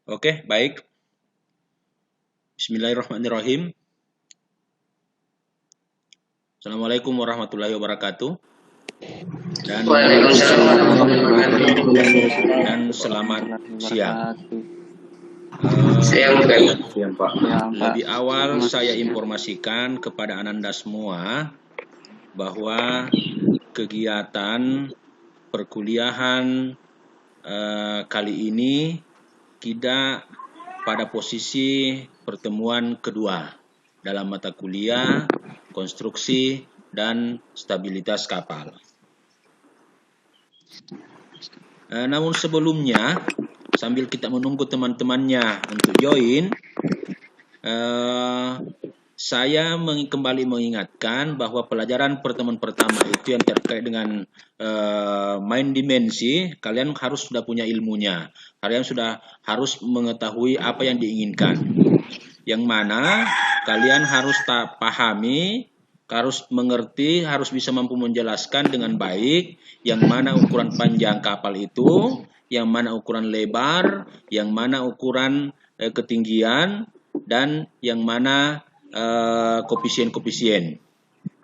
Oke, baik. Bismillahirrahmanirrahim. Assalamualaikum warahmatullahi wabarakatuh. Dan Waalaikumsalam warahmatullahi wabarakatuh. dan selamat siang. Siang Pak. Siang Pak. Lebih awal saya informasikan kepada Ananda semua bahwa kegiatan perkuliahan kali ini kita pada posisi pertemuan kedua dalam mata kuliah konstruksi dan stabilitas kapal. Namun sebelumnya, sambil kita menunggu teman-temannya untuk join, saya kembali mengingatkan bahwa pelajaran pertemuan pertama itu yang terkait dengan main dimensi, kalian harus sudah punya ilmunya. Kalian sudah harus mengetahui apa yang diinginkan. Yang mana kalian harus pahami, harus mengerti, harus bisa mampu menjelaskan dengan baik yang mana ukuran panjang kapal itu, yang mana ukuran lebar, yang mana ukuran ketinggian, dan yang mana koefisien-koefisien.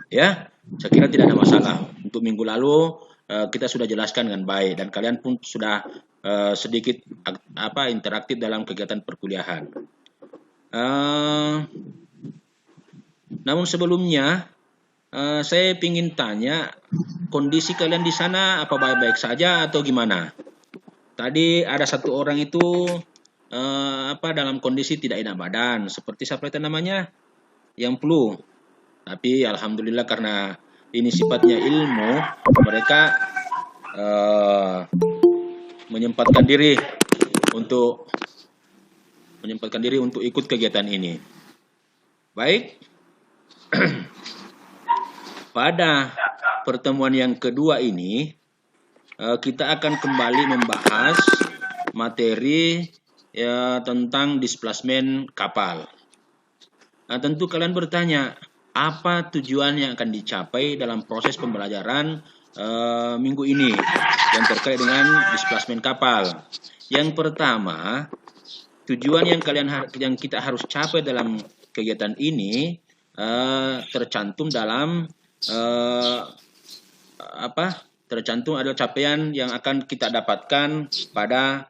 Ya, saya kira tidak ada masalah. Untuk minggu lalu kita sudah jelaskan dengan baik dan kalian pun sudah sedikit interaktif dalam kegiatan perkuliahan. Namun sebelumnya saya ingin tanya, kondisi kalian di sana apa baik-baik saja atau gimana? Tadi ada satu orang itu dalam kondisi tidak enak badan, seperti siapa itu namanya? Yang flu. Tapi alhamdulillah karena ini sifatnya ilmu, mereka menyempatkan diri untuk ikut kegiatan ini. Baik. Pada pertemuan yang kedua ini kita akan kembali membahas materi tentang displacement kapal. Nah, tentu kalian bertanya, apa tujuan yang akan dicapai dalam proses pembelajaran minggu ini yang terkait dengan displacement kapal? Yang pertama, tujuan yang kita harus capai dalam kegiatan ini tercantum dalam tercantum adalah capaian yang akan kita dapatkan pada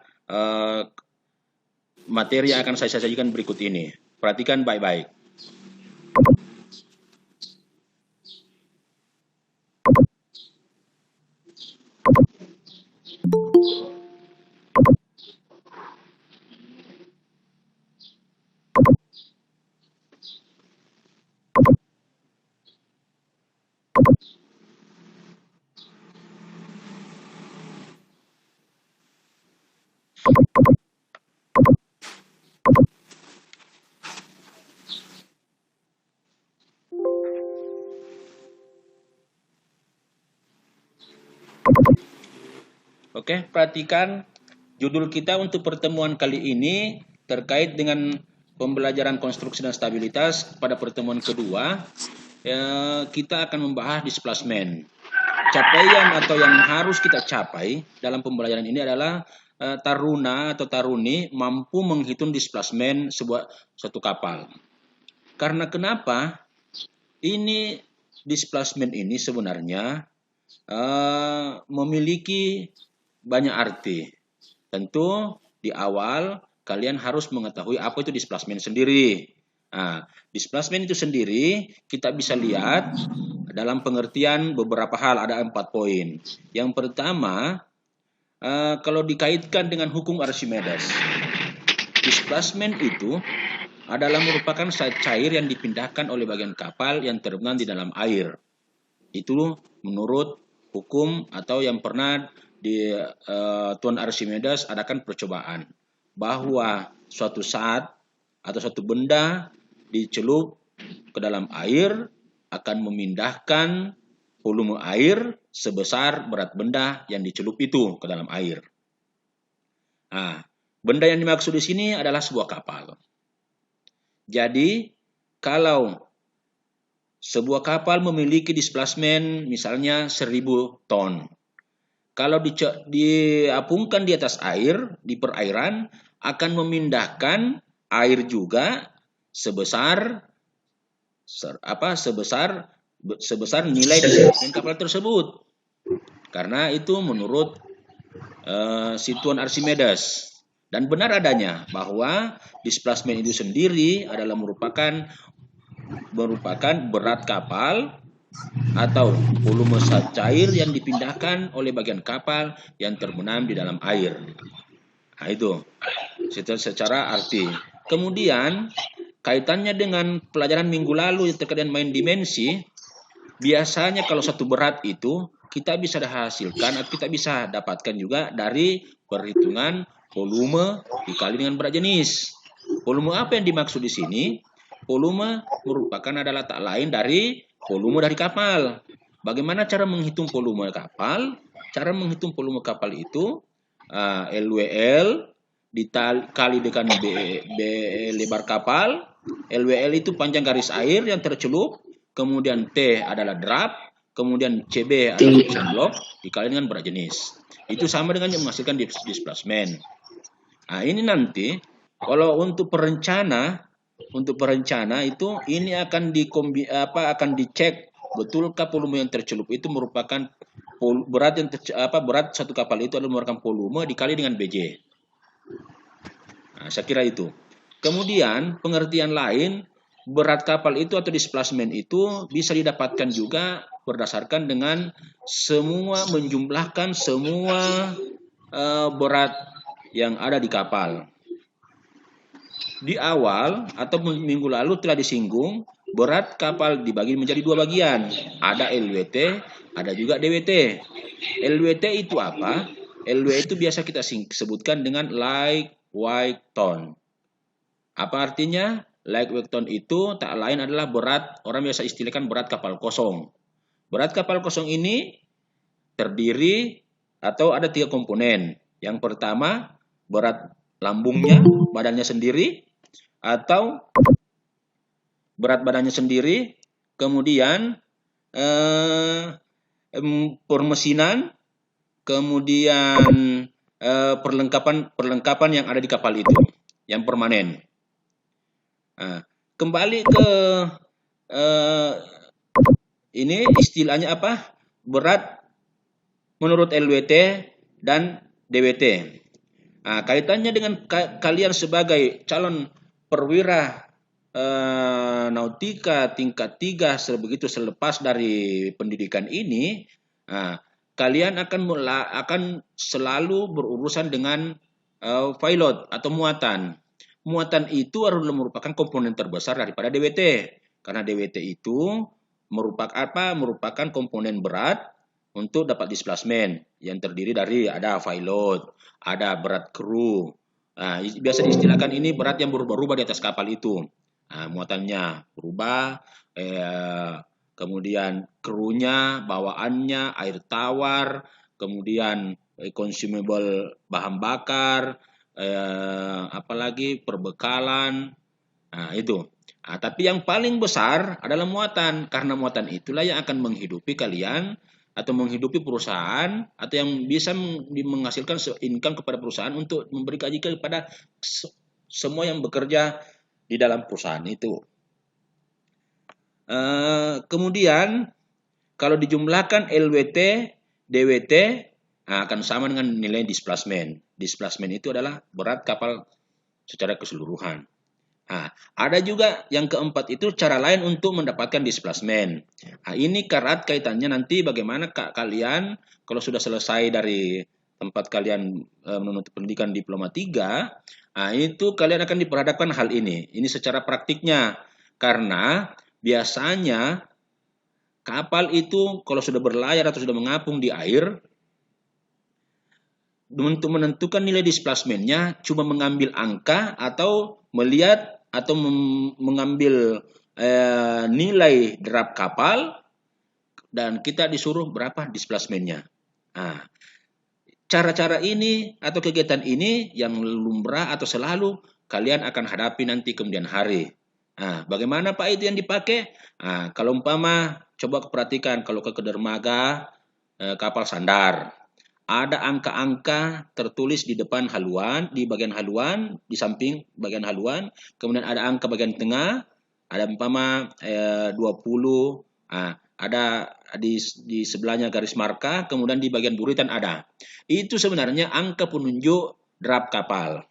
materi yang akan saya sajikan berikut ini. Perhatikan baik-baik. Oke, perhatikan judul kita untuk pertemuan kali ini terkait dengan pembelajaran konstruksi dan stabilitas. Pada pertemuan kedua, kita akan membahas displacement. Capaian atau yang harus kita capai dalam pembelajaran ini adalah taruna atau taruni mampu menghitung displacement suatu kapal. Karena kenapa? Ini displacement ini sebenarnya memiliki banyak arti. Tentu di awal kalian harus mengetahui apa itu displacement sendiri. Nah, displacement itu sendiri kita bisa lihat dalam pengertian beberapa hal, ada 4 poin. Yang pertama, kalau dikaitkan dengan hukum Archimedes, displacement itu adalah merupakan cair yang dipindahkan oleh bagian kapal yang terbenam di dalam air. Itu menurut hukum atau yang pernah di Tuan Archimedes adakan percobaan bahwa suatu saat atau suatu benda dicelup ke dalam air akan memindahkan volume air sebesar berat benda yang dicelup itu ke dalam air. Nah, benda yang dimaksud di sini adalah sebuah kapal. Jadi, kalau sebuah kapal memiliki displacement misalnya 1000 ton. kalau diapungkan di atas air, di perairan, akan memindahkan air juga sebesar sebesar nilai displacement kapal tersebut. Karena itu menurut si Tuan Archimedes. Dan benar adanya bahwa displacement itu sendiri adalah merupakan berat kapal atau volume cair yang dipindahkan oleh bagian kapal yang terbenam di dalam air. Nah, itu secara arti. Kemudian kaitannya dengan pelajaran minggu lalu yang terkait dengan main dimensi, biasanya kalau satu berat itu kita bisa hasilkan atau kita bisa dapatkan juga dari perhitungan volume dikali dengan berat jenis. Volume apa yang dimaksud di sini? Volume merupakan adalah tak lain dari volume dari kapal. Bagaimana cara menghitung volume kapal? Cara menghitung volume kapal itu LWL dikali dengan B lebar kapal. LWL itu panjang garis air yang tercelup, kemudian T adalah draft, kemudian CB adalah pressure block dikali dengan berat jenis. Itu sama dengan yang menghasilkan displacement. Nah, ini nanti kalau untuk perencana itu ini akan dicek betulkah volume yang tercelup itu merupakan berat satu kapal itu adalah merupakan volume dikali dengan BJ. Nah, saya kira itu. Kemudian pengertian lain berat kapal itu atau displacement itu bisa didapatkan juga berdasarkan dengan menjumlahkan semua berat yang ada di kapal. Di awal atau minggu lalu telah disinggung berat kapal dibagi menjadi dua bagian. Ada LWT, ada juga DWT. LWT itu apa? LW itu biasa kita sebutkan dengan light weight ton. Apa artinya? Light weight ton itu tak lain adalah berat, orang biasa istilahkan berat kapal kosong. Berat kapal kosong ini terdiri atau ada 3 komponen. Yang pertama, berat lambungnya, badannya sendiri, atau berat badannya sendiri, kemudian permesinan, kemudian perlengkapan yang ada di kapal itu, yang permanen. Nah, kembali ke ini istilahnya apa? Berat menurut LWT dan DWT. Nah, kaitannya dengan kalian sebagai calon perwira nautika tingkat 3 begitu selepas dari pendidikan ini, kalian akan selalu berurusan dengan pilot atau muatan. Muatan itu adalah merupakan komponen terbesar daripada DWT. Karena DWT itu merupakan komponen berat untuk dapat displacement yang terdiri dari ada pilot, ada berat kru. Nah, biasa diistilahkan ini berat yang berubah-ubah di atas kapal itu. Nah, muatannya berubah, kemudian krunya, bawaannya, air tawar, kemudian consumable bahan bakar, apalagi perbekalan. Nah, itu. Nah, tapi yang paling besar adalah muatan, karena muatan itulah yang akan menghidupi kalian atau menghidupi perusahaan atau yang bisa menghasilkan income kepada perusahaan untuk memberi gaji kepada semua yang bekerja di dalam perusahaan itu. Kemudian kalau dijumlahkan LWT, DWT akan sama dengan nilai displacement. Displacement itu adalah berat kapal secara keseluruhan. Nah, ada juga yang keempat itu cara lain untuk mendapatkan displacement. Nah, ini erat kaitannya nanti bagaimana kalian kalau sudah selesai dari tempat kalian menuntut pendidikan diploma 3, itu kalian akan diperhadapkan hal ini. Ini secara praktiknya. Karena biasanya kapal itu kalau sudah berlayar atau sudah mengapung di air, untuk menentukan nilai displacementnya cuma mengambil angka atau melihat atau mengambil nilai derap kapal dan kita disuruh berapa displacementnya. Nah, cara-cara ini atau kegiatan ini yang lumrah atau selalu kalian akan hadapi nanti kemudian hari. Nah, bagaimana Pak itu yang dipakai? Nah, kalau umpama coba perhatikan kalau ke dermaga kapal sandar ada angka-angka tertulis di depan haluan, di bagian haluan, di samping bagian haluan, kemudian ada angka bagian tengah, ada umpama 20, ada di sebelahnya garis marka, kemudian di bagian buritan ada. Itu sebenarnya angka penunjuk draft kapal.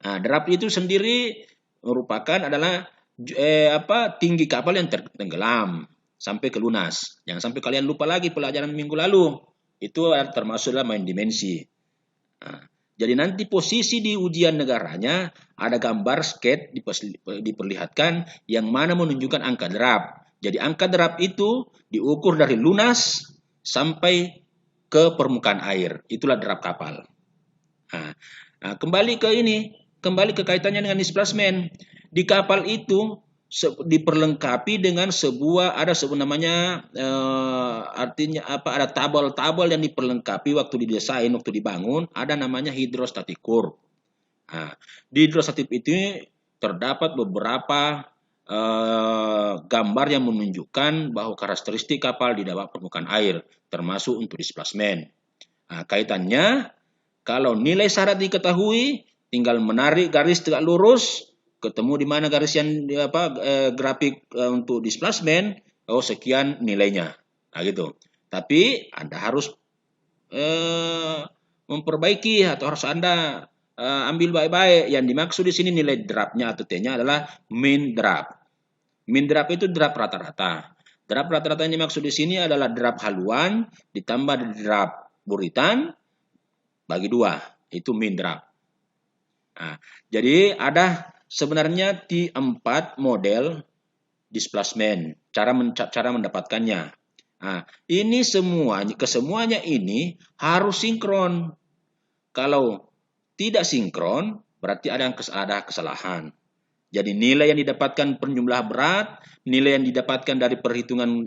Nah, draft itu sendiri merupakan adalah tinggi kapal yang tenggelam sampai ke lunas. Jangan sampai kalian lupa lagi pelajaran minggu lalu. Itu termasuk dalam main dimensi. Nah, jadi nanti posisi di ujian negaranya ada gambar skate diperlihatkan yang mana menunjukkan angka draft. Jadi angka draft itu diukur dari lunas sampai ke permukaan air. Itulah draft kapal. Nah, kembali ke kaitannya dengan displacement. Di kapal itu diperlengkapi dengan ada namanya artinya apa, ada tabel-tabel yang diperlengkapi waktu didesain, waktu dibangun, ada namanya hydrostatic curve. Nah, di hydrostatic itu terdapat beberapa gambar yang menunjukkan bahwa karakteristik kapal di bawah permukaan air, termasuk untuk displacement. Nah, kaitannya kalau nilai syarat diketahui, tinggal menarik garis tegak lurus, ketemu di mana garis yang grafik untuk displacement, sekian nilainya. Nah, gitu. Tapi Anda harus memperbaiki atau harus Anda ambil baik-baik. Yang dimaksud di sini nilai draftnya atau T-nya adalah mean draft. Mean draft itu draft rata-rata. Draft rata-rata yang dimaksud di sini adalah draft haluan ditambah draft buritan bagi 2. Itu mean draft. Nah, jadi ada sebenarnya 4 model displacement, cara mendapatkannya. Nah, ini kesemuanya ini harus sinkron. Kalau tidak sinkron, berarti ada kesalahan. Jadi nilai yang didapatkan per jumlah berat, nilai yang didapatkan dari perhitungan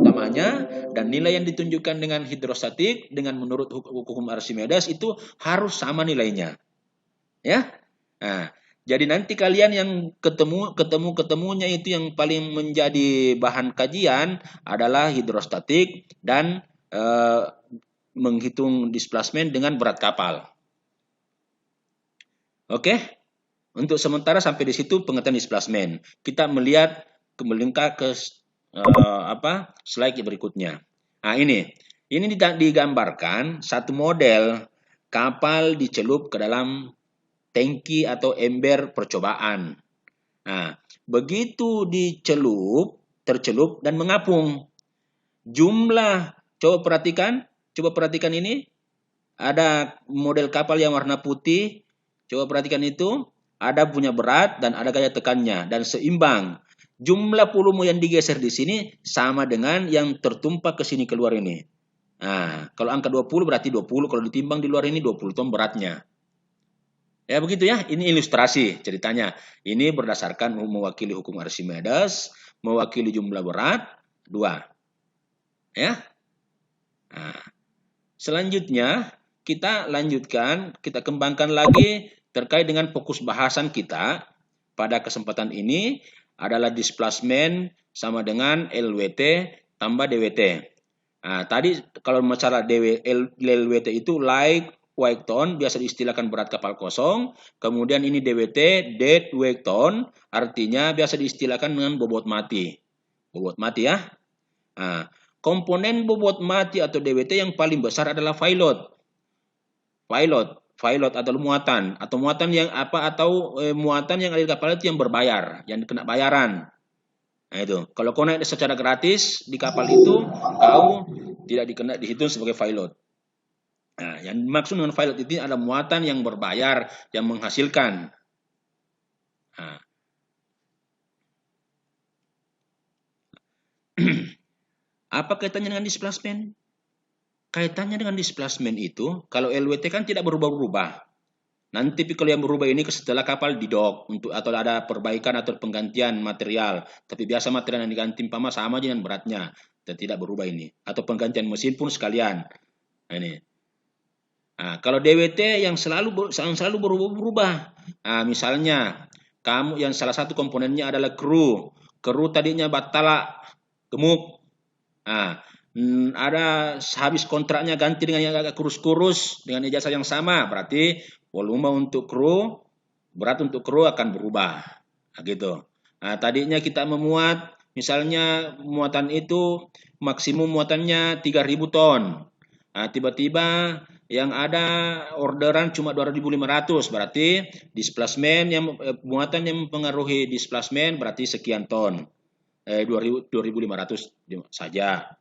utamanya, dan nilai yang ditunjukkan dengan hidrostatik dengan menurut hukum Archimedes itu harus sama nilainya. Ya. Nah, jadi nanti kalian yang ketemunya itu yang paling menjadi bahan kajian adalah hidrostatik dan menghitung displacement dengan berat kapal. Oke, untuk sementara sampai di situ pengetahuan displacement. Kita melihat ke slide berikutnya. Nah, ini digambarkan satu model kapal dicelup ke dalam tangki atau ember percobaan. Nah, begitu tercelup dan mengapung. Coba perhatikan ini. Ada model kapal yang warna putih. Coba perhatikan itu, ada punya berat dan ada gaya tekannya dan seimbang. Jumlah volume yang digeser di sini sama dengan yang tertumpah ke sini keluar ini. Nah, kalau angka 20 berarti 20, kalau ditimbang di luar ini 20 ton beratnya. Ya begitu ya, ini ilustrasi ceritanya. Ini berdasarkan mewakili hukum Archimedes, mewakili jumlah berat 2. Ya. Nah, selanjutnya kita kembangkan lagi terkait dengan fokus bahasan kita pada kesempatan ini adalah displacement sama dengan LWT tambah DWT. Nah, tadi kalau masalah LWT itu light weight ton, biasa diistilahkan berat kapal kosong. Kemudian ini DWT, dead weight ton, artinya biasa diistilahkan dengan bobot mati. Bobot mati ya. Nah, komponen bobot mati atau DWT yang paling besar adalah pilot atau muatan yang muatan yang ada di kapal itu yang berbayar, yang kena bayaran. Nah itu, kalau kau naik secara gratis di kapal itu, kau tidak dihitung sebagai pilot. Nah, yang dimaksud dengan pilot itu ada muatan yang berbayar, yang menghasilkan. Nah. Apa kaitannya dengan displacement? Kaitannya dengan displacement itu, kalau LWT kan tidak berubah-ubah. Nanti kalau yang berubah ini setelah kapal didok atau ada perbaikan atau penggantian material. Tapi biasa material yang diganti sama dengan beratnya, dan tidak berubah ini. Atau penggantian mesin pun sekalian. Nah, ini. Nah, kalau DWT yang selalu berubah-ubah. Nah, misalnya kamu yang salah satu komponennya adalah kru. Kru tadinya batala gemuk. Nah, ada habis kontraknya ganti dengan yang agak kurus-kurus dengan ijazah yang sama, berarti volume untuk kru, berat untuk kru akan berubah. Nah, gitu. Nah, tadinya kita memuat, misalnya muatan itu maksimum muatannya 3.000 ton. Nah, tiba-tiba yang ada orderan cuma 2.500, berarti displacement yang muatan yang mempengaruhi displacement berarti sekian ton. 2.500 saja.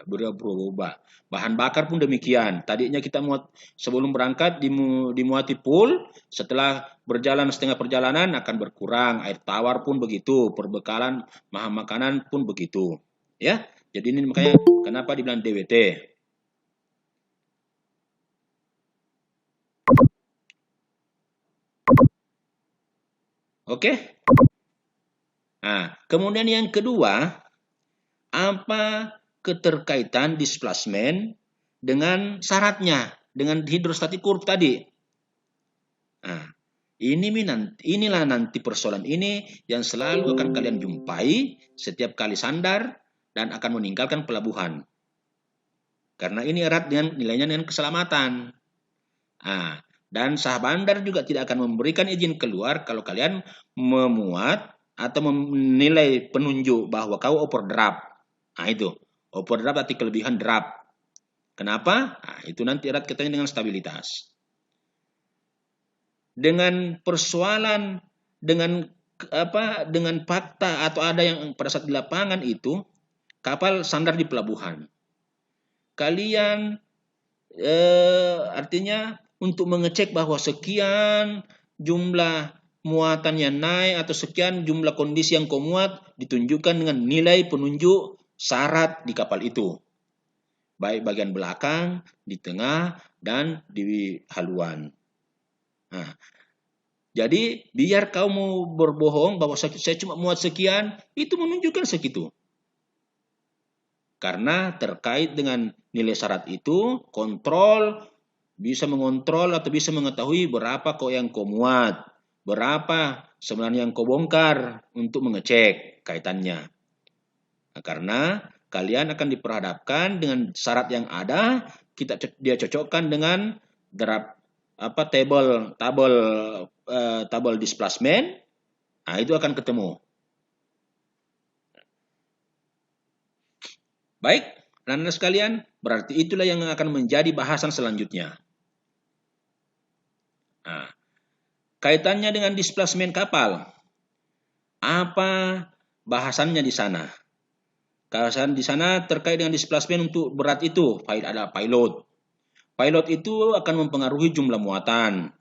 Berubah. Bahan bakar pun demikian. Tadinya kita muat sebelum berangkat dimuati pool, setelah berjalan setengah perjalanan akan berkurang. Air tawar pun begitu, perbekalan bahan makanan pun begitu. Ya. Jadi ini makanya kenapa dibilang DWT. Oke? Nah, kemudian yang kedua, apa keterkaitan displacement dengan syaratnya, dengan hidrostatik curve tadi? Nah, inilah nanti persoalan ini yang selalu akan kalian jumpai setiap kali sandar dan akan meninggalkan pelabuhan. Karena ini erat dengan nilainya dengan keselamatan. Nah, dan sah bandar juga tidak akan memberikan izin keluar kalau kalian memuat atau menilai penunjuk bahwa kau overdraft. Nah, itu. Overdraft berarti kelebihan draft. Kenapa? Nah, itu nanti erat kaitannya dengan stabilitas. Dengan persoalan dengan fakta atau ada yang pada saat di lapangan itu kapal sandar di pelabuhan. Kalian artinya untuk mengecek bahwa sekian jumlah muatannya naik atau sekian jumlah kondisi yang kau muat ditunjukkan dengan nilai penunjuk syarat di kapal itu. Baik bagian belakang, di tengah, dan di haluan. Nah, jadi biar kau mau berbohong bahwa saya cuma muat sekian, itu menunjukkan segitu. Karena terkait dengan nilai syarat itu, kontrol bisa mengontrol atau bisa mengetahui berapa kok yang kau muat, berapa sebenarnya yang kau bongkar untuk mengecek kaitannya. Nah, karena kalian akan diperhadapkan dengan syarat yang ada, dia cocokkan dengan draft tabel displacement, nah itu akan ketemu. Baik, anak-anak sekalian, berarti itulah yang akan menjadi bahasan selanjutnya. Nah, kaitannya dengan displacement kapal, apa bahasannya di sana? Bahasan di sana terkait dengan displacement untuk berat itu, ada pilot. Pilot itu akan mempengaruhi jumlah muatan,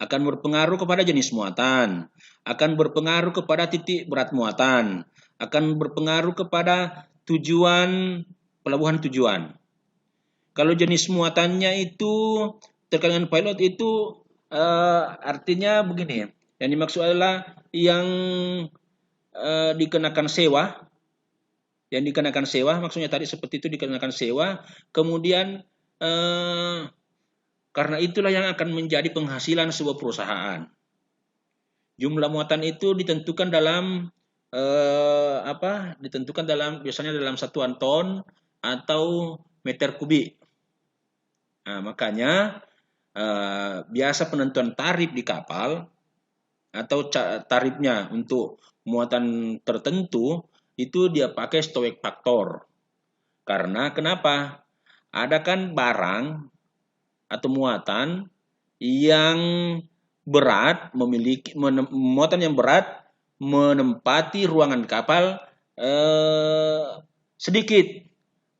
akan berpengaruh kepada jenis muatan, akan berpengaruh kepada titik berat muatan, akan berpengaruh kepada tujuan pelabuhan tujuan. Kalau jenis muatannya itu terkait dengan pilot itu artinya begini, yang dimaksud adalah yang dikenakan sewa. Yang dikenakan sewa, maksudnya tadi seperti itu dikenakan sewa, kemudian karena itulah yang akan menjadi penghasilan sebuah perusahaan. Jumlah muatan itu ditentukan dalam biasanya dalam satuan ton atau meter kubik. Nah, makanya biasa penentuan tarif di kapal atau tarifnya untuk muatan tertentu itu dia pakai Stoic Factor. Karena kenapa? Ada kan barang atau muatan yang berat muatan yang berat menempati ruangan kapal sedikit.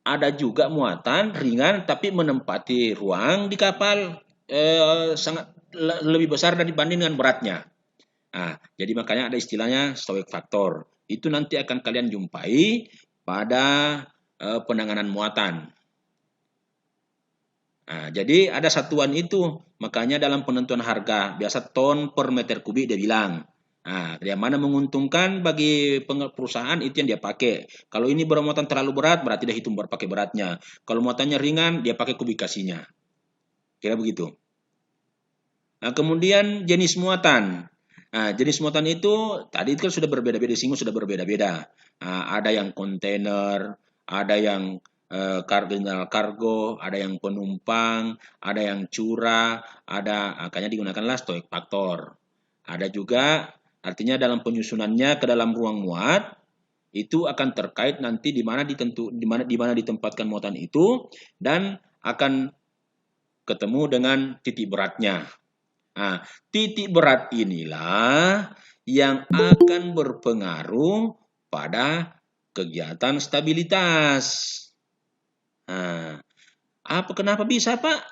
Ada juga muatan ringan tapi menempati ruang di kapal sangat lebih besar dibanding dengan beratnya. Nah, jadi makanya ada istilahnya Stoic Factor. Itu nanti akan kalian jumpai pada penanganan muatan. Nah, jadi ada satuan itu, makanya dalam penentuan harga biasa ton per meter kubik dia bilang. Nah, yang mana menguntungkan bagi perusahaan itu yang dia pakai. Kalau ini bermuatan terlalu berat, berarti dia hitung pakai beratnya. Kalau muatannya ringan, dia pakai kubikasinya. Kira begitu. Nah, kemudian jenis muatan. Nah, jenis muatan itu tadi kan sudah berbeda-beda, disinggung sudah berbeda-beda. Nah, ada yang kontainer, ada yang general cargo, ada yang penumpang, ada yang curah, ada makanya digunakanlah stoic factor. Ada juga artinya dalam penyusunannya ke dalam ruang muat itu akan terkait nanti di mana ditempatkan muatan itu dan akan ketemu dengan titik beratnya. Nah, titik berat inilah yang akan berpengaruh pada kegiatan stabilitas. Nah, kenapa bisa, Pak?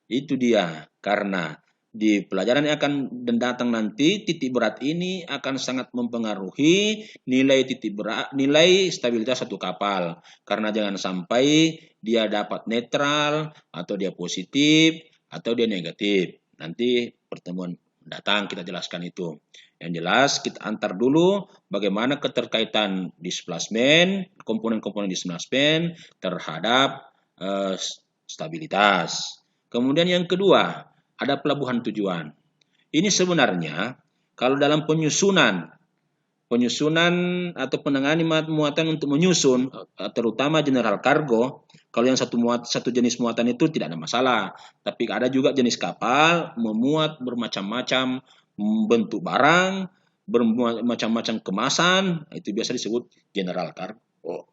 Itu dia. Karena di pelajaran yang akan datang nanti, titik berat ini akan sangat mempengaruhi nilai stabilitas satu kapal. Karena jangan sampai dia dapat netral, atau dia positif, atau dia negatif. Nanti pertemuan datang kita jelaskan itu. Yang jelas kita antar dulu bagaimana keterkaitan displacement, komponen-komponen displacement terhadap stabilitas. Kemudian yang kedua, ada pelabuhan tujuan. Ini sebenarnya kalau dalam penyusunan atau penangani muatan untuk menyusun, terutama general cargo, kalau yang satu jenis muatan itu tidak ada masalah. Tapi ada juga jenis kapal memuat bermacam-macam bentuk barang, bermacam-macam kemasan, itu biasa disebut general cargo.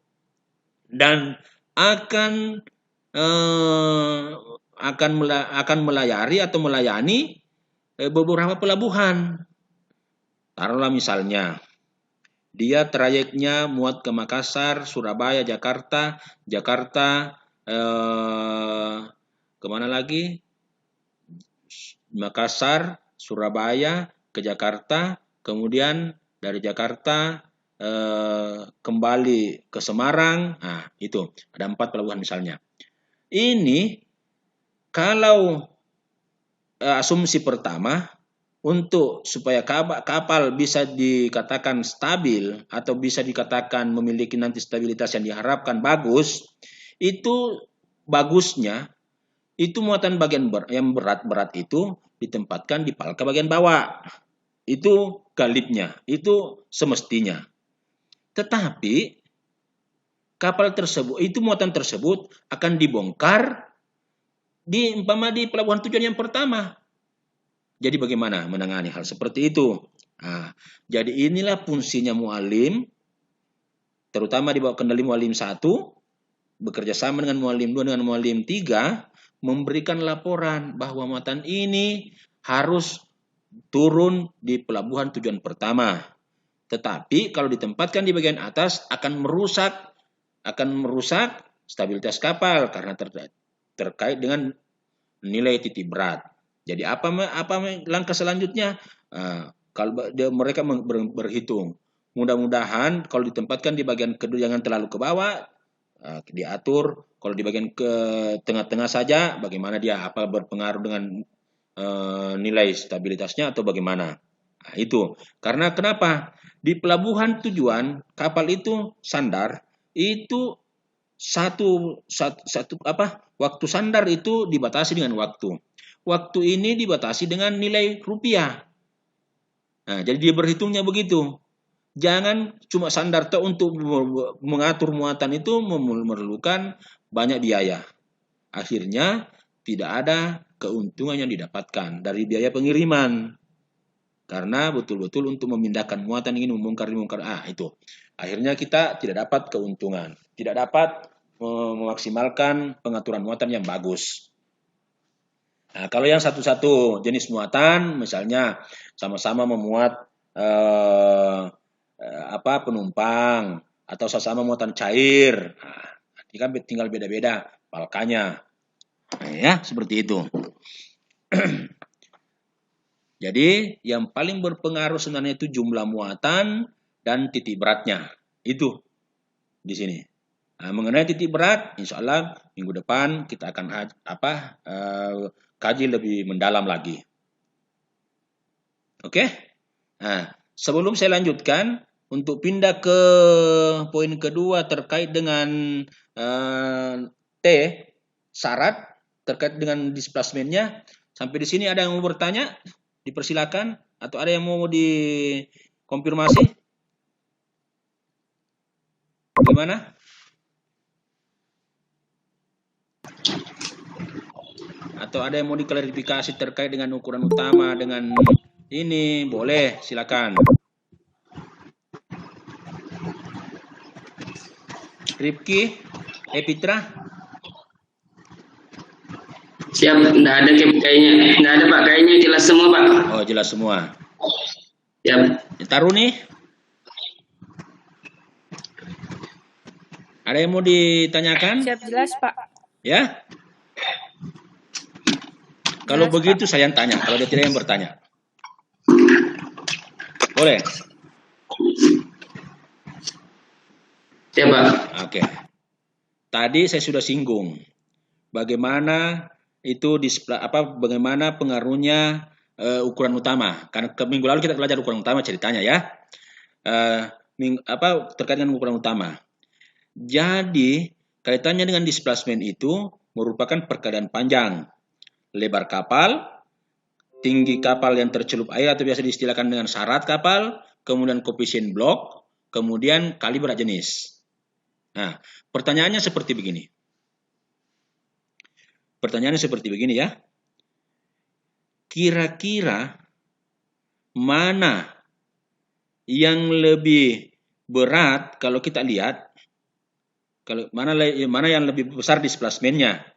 Dan akan melayari atau melayani beberapa pelabuhan. Taruhlah misalnya dia trayeknya muat ke Makassar, Surabaya, Jakarta, kemana lagi? Makassar, Surabaya, ke Jakarta, kemudian dari Jakarta kembali ke Semarang. Nah, itu ada 4 pelabuhan misalnya. Ini kalau asumsi pertama, untuk supaya kapal bisa dikatakan stabil atau bisa dikatakan memiliki nanti stabilitas yang diharapkan bagus, itu bagusnya itu muatan bagian yang berat-berat itu ditempatkan di palka bagian bawah. Itu galibnya, itu semestinya. Tetapi kapal tersebut, itu muatan tersebut akan dibongkar di pelabuhan tujuan yang pertama. Jadi bagaimana menangani hal seperti itu? Jadi inilah fungsinya mualim, terutama di bawah kendali mualim 1, bekerja sama dengan mualim 2 dengan mualim 3, memberikan laporan bahwa muatan ini harus turun di pelabuhan tujuan pertama. Tetapi kalau ditempatkan di bagian atas akan merusak stabilitas kapal karena terkait dengan nilai titik berat. Jadi apa langkah selanjutnya? Kalau mereka berhitung, mudah-mudahan kalau ditempatkan di bagian kedua jangan terlalu ke bawah, diatur. Kalau di bagian ke tengah-tengah saja, bagaimana dia berpengaruh dengan nilai stabilitasnya atau bagaimana? Nah, itu karena kenapa di pelabuhan tujuan kapal itu sandar itu waktu sandar itu dibatasi dengan waktu. Waktu ini dibatasi dengan nilai rupiah. Nah, jadi dia berhitungnya begitu. Jangan cuma sandar untuk mengatur muatan itu memerlukan banyak biaya. Akhirnya tidak ada keuntungan yang didapatkan dari biaya pengiriman. Karena betul-betul untuk memindahkan muatan ini membongkar. Itu. Akhirnya kita tidak dapat keuntungan. Tidak dapat memaksimalkan pengaturan muatan yang bagus. Nah, kalau yang satu-satu jenis muatan, misalnya sama-sama memuat penumpang atau sama-sama muatan cair, ini kan tinggal beda-beda palkanya, ya seperti itu. Jadi yang paling berpengaruh sebenarnya itu jumlah muatan dan titik beratnya itu di sini. Nah, mengenai titik berat, insya Allah minggu depan kita akan kaji lebih mendalam lagi. Oke? Nah, sebelum saya lanjutkan, untuk pindah ke poin kedua terkait dengan syarat terkait dengan displacementnya. Sampai di sini ada yang mau bertanya? Dipersilakan. Atau ada yang mau dikonfirmasi? Gimana? Atau ada yang mau diklarifikasi terkait dengan ukuran utama dengan ini, boleh, silakan. Rifki, Epitra. Siap, enggak ada kayaknya. Enggak ada Pak, kayaknya jelas semua Pak. Oh, jelas semua. Siap. Taruh nih. Ada yang mau ditanyakan? Siap, jelas Pak. Ya? Kalau Jelas, begitu saya yang tanya, kalau dia tidak yang bertanya. Boleh? Siap Pak. Oke. Tadi saya sudah singgung bagaimana itu bagaimana pengaruhnya ukuran utama. Karena minggu lalu kita belajar ukuran utama ceritanya ya. Terkait dengan ukuran utama. Jadi kaitannya dengan displacement itu merupakan perkalian panjang lebar kapal, tinggi kapal yang tercelup air atau biasa diistilahkan dengan syarat kapal, kemudian koefisien blok, kemudian kali berat jenis. Nah, pertanyaannya seperti begini. Pertanyaannya seperti begini ya. Kira-kira mana yang lebih berat kalau kita lihat, mana yang lebih besar displacementnya?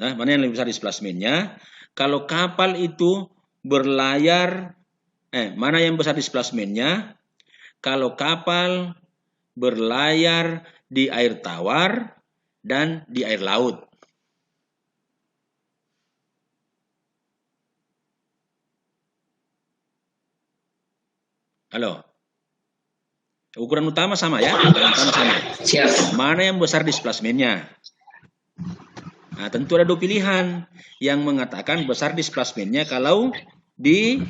Nah, mana yang lebih besar displacementnya? Kalau kapal itu berlayar, mana yang besar displacementnya? Kalau kapal berlayar di air tawar dan di air laut. Halo. Ukuran utama sama ya? Ukuran utama sama. Siap. Mana yang besar displacementnya? Nah, tentu ada dua pilihan. Yang mengatakan besar displacementnya kalau di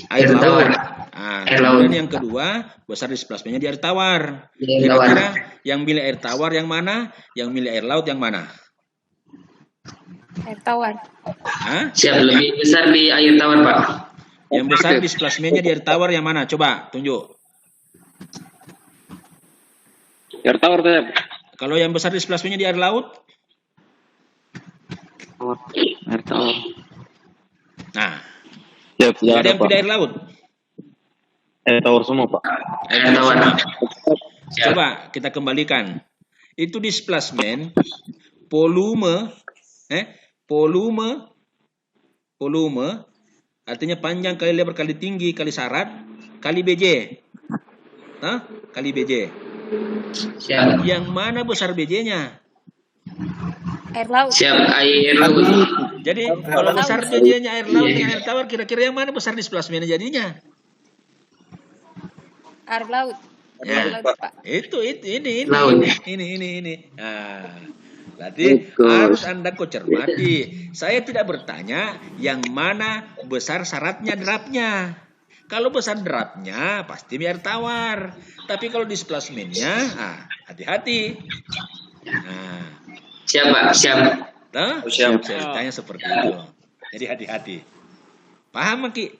air laut. Nah, kemudian yang kedua, besar displacementnya di air tawar. Kira-kira yang milih air tawar yang mana? Yang milih air laut yang mana? Air tawar. Hah? Siap, lebih besar di air tawar Pak. Yang besar displacementnya di air tawar yang mana? Coba tunjuk. Air tawar saya. Kalau yang besar displacementnya di air laut? Air tawar. Nah, Siap, ada yang pilih air laut? Air tawar semua Pak. Air tawar. Coba kita kembalikan. Itu displacement volume artinya panjang kali lebar kali tinggi kali syarat kali BJ. Nah, kali BJ. Siap. Yang mana besar BJ-nya? Air laut. Siap, air laut. Jadi kalau besar BJ-nya air laut dengan air tawar, kira-kira yang mana besar displacement jadinya? Air laut. Ya. Air laut, Pak. Itu ini. Laut. Nah, berarti harus Anda cermati. Saya tidak bertanya yang mana besar syaratnya derapnya. Kalau besar derapnya pasti air tawar. Tapi kalau displacementnya, hati-hati. Nah, Siap Pak, siap. siap. Ceritanya seperti itu. Jadi hati-hati. Paham, Ki?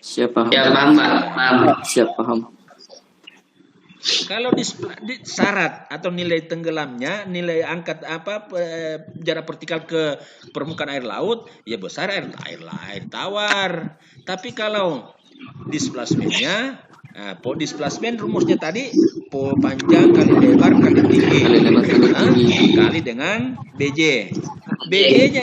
Siap paham. Ya paham Pak, paham. Siap paham. Kalau di syarat atau nilai tenggelamnya, nilai angkat jarak vertikal ke permukaan air laut, ya besar air tawar. Tapi kalau displacementnya, displacement rumusnya tadi panjang kali lebar kali tinggi kali dengan BJ. BJ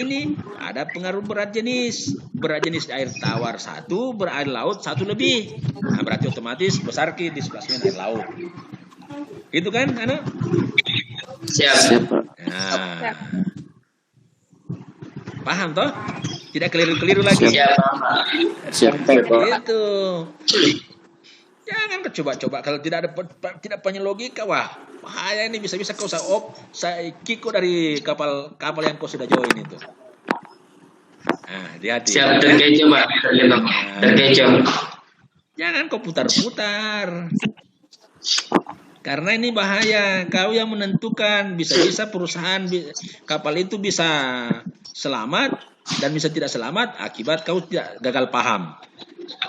ini ada pengaruh berat jenis. Berat jenis air tawar 1, berat air laut 1 lebih. Nah, berarti otomatis besar ki displacement air laut. Itu kan, Anu? Siap. Siap Pak. Nah. Paham toh? Tidak keliru-keliru lagi. Siap, paham Pak. Siap. Itu. Jangan coba-coba kalau tidak punya logika, wah bahaya ini, bisa-bisa kau saya kiko dari kapal yang kau sudah join itu. Nah, hati-hati. Siap, terkecoh Pak. Terkecoh. Jangan kau putar-putar. Karena ini bahaya. Kau yang menentukan. Bisa-bisa perusahaan kapal itu bisa selamat dan bisa tidak selamat akibat kau tidak gagal paham.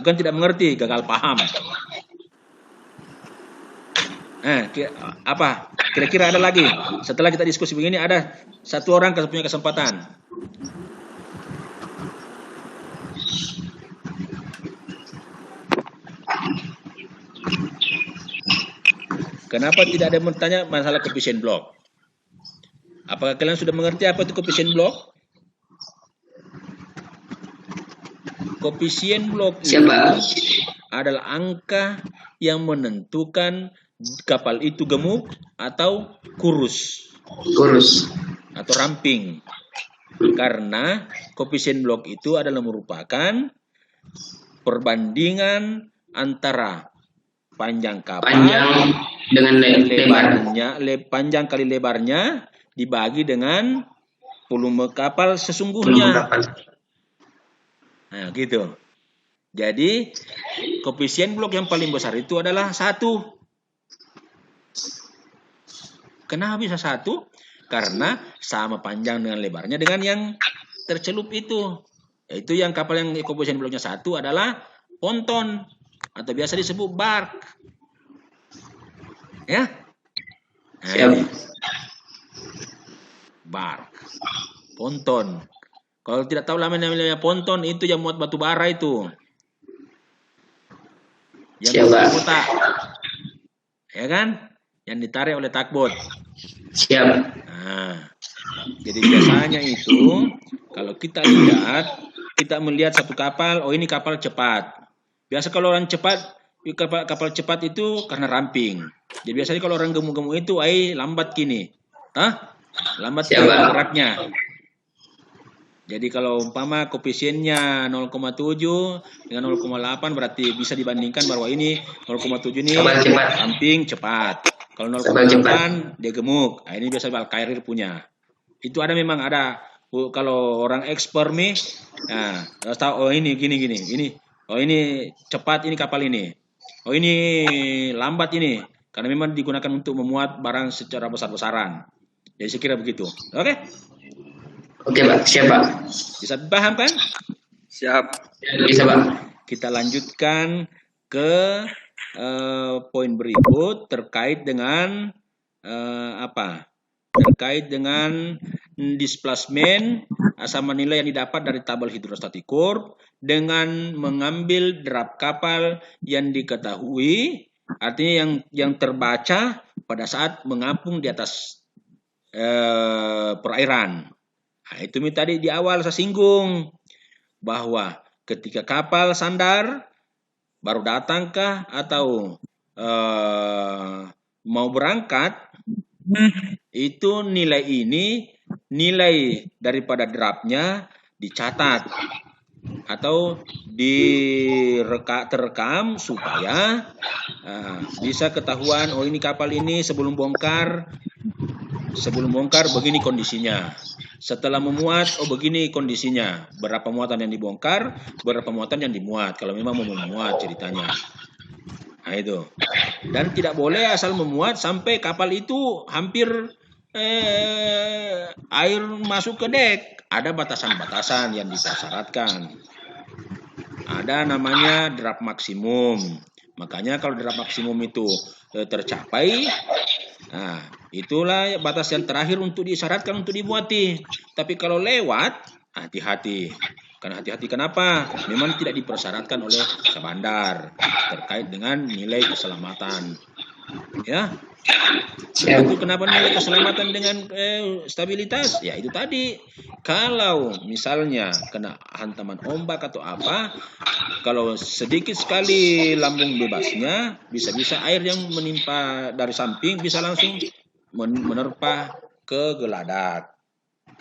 Bukan tidak mengerti, gagal paham. Apa? Kira-kira ada lagi? Setelah kita diskusi begini, ada satu orang punya kesempatan. Kenapa tidak ada yang bertanya masalah coefficient block? Apakah kalian sudah mengerti apa itu coefficient block? Coefficient block itu adalah angka yang menentukan kapal itu gemuk atau kurus atau ramping. Karena coefficient block itu adalah merupakan perbandingan antara panjang kapal dengan panjang kali lebarnya dibagi dengan volume kapal sesungguhnya. Nah, gitu. Jadi, koefisien blok yang paling besar itu adalah 1. Kenapa bisa 1? Karena sama panjang dengan lebarnya dengan yang tercelup itu. Yaitu yang kapal yang koefisien bloknya 1 adalah ponton atau biasa disebut bark. Ya. Nah, bark. Ponton. Kalau tidak tahu namanya ponton itu yang muat batu bara itu. Yang kotak. Ya kan? Yang ditarik oleh takbot. Siap. Nah, jadi biasanya itu kalau kita lihat, kita melihat satu kapal, oh ini kapal cepat. Biasa kalau orang cepat, kapal cepat itu karena ramping. Jadi biasanya kalau orang gemuk-gemuk itu, lambat gini. Lambat geraknya. Jadi kalau umpama koefisiennya 0,7 dengan 0,8 berarti bisa dibandingkan bahwa ini 0,7 ini ramping cepat. Kalau 0,8 dia gemuk. Nah, ini biasa Al-Kairir punya. Itu memang ada kalau orang ekspor nih, nah, tahu ini gini. Ini oh ini cepat ini kapal ini. Oh ini lambat ini karena memang digunakan untuk memuat barang secara besar-besaran. Jadi saya kira begitu. Oke? Oke, Pak. Siap, Pak. Bisa dipaham kan? Siap. Bisa, Pak. Kita lanjutkan ke poin berikut terkait dengan apa? Terkait dengan displacement sama nilai yang didapat dari tabel hidrostatik curve dengan mengambil drap kapal yang diketahui, artinya yang terbaca pada saat mengapung di atas perairan. Nah, itu tadi di awal saya singgung bahwa ketika kapal sandar baru datangkah atau mau berangkat, itu nilai daripada drapnya dicatat atau terekam supaya bisa ketahuan, oh ini kapal ini sebelum bongkar begini kondisinya. Setelah memuat, oh begini kondisinya. Berapa muatan yang dibongkar, berapa muatan yang dimuat. Kalau memang mau memuat ceritanya. Nah itu. Dan tidak boleh asal memuat sampai kapal itu hampir air masuk ke dek. Ada batasan-batasan yang dipersyaratkan. Ada namanya drap maksimum. Makanya kalau drap maksimum itu tercapai, nah, itulah batas yang terakhir untuk disyaratkan untuk dimuati. Tapi kalau lewat, hati-hati. Karena hati-hati kenapa? Memang tidak dipersyaratkan oleh Sabandar terkait dengan nilai keselamatan. Ya. Itu kenapa nilai keselamatan dengan stabilitas? Ya itu tadi. Kalau misalnya kena hantaman ombak atau apa, kalau sedikit sekali lambung bebasnya, bisa-bisa air yang menimpa dari samping bisa langsung menerpa ke geladak.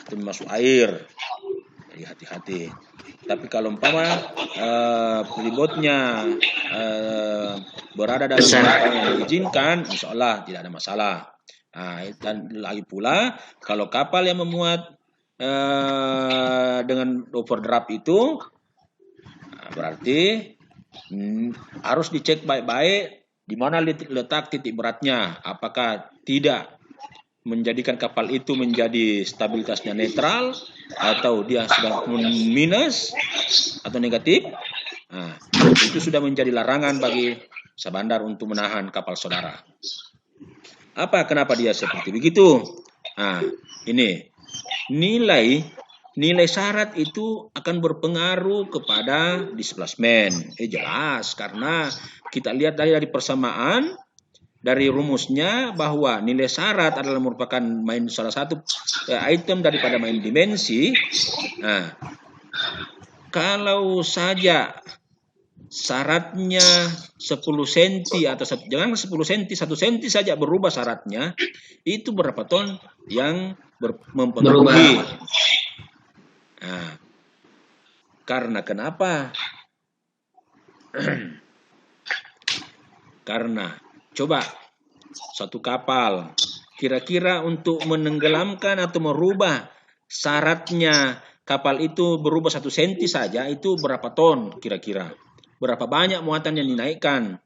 Itu masuk air. Jadi hati-hati. Tapi kalau umpama pelibotnya berada dalam keadaan yang diizinkan, insya Allah tidak ada masalah. Nah, dan lagi pula kalau kapal yang memuat dengan overdraft itu, berarti harus dicek baik-baik di mana letak titik beratnya. Apakah tidak menjadikan kapal itu menjadi stabilitasnya netral atau dia sedang minus atau negatif. Nah, itu sudah menjadi larangan bagi Sabandar untuk menahan kapal saudara. Kenapa dia seperti begitu? Nah, ini nilai syarat itu akan berpengaruh kepada displacement. Jelas, karena kita lihat dari persamaan, dari rumusnya bahwa nilai syarat adalah merupakan salah satu item daripada main dimensi. Nah, kalau saja syaratnya 10 cm atau jangan 10 cm, 1 cm saja berubah syaratnya, itu berapa ton yang mempengaruhi. Nah, karena kenapa? Karena coba satu kapal kira-kira untuk menenggelamkan atau merubah syaratnya kapal itu berubah 1 cm saja, itu berapa ton kira-kira? Berapa banyak muatan yang dinaikkan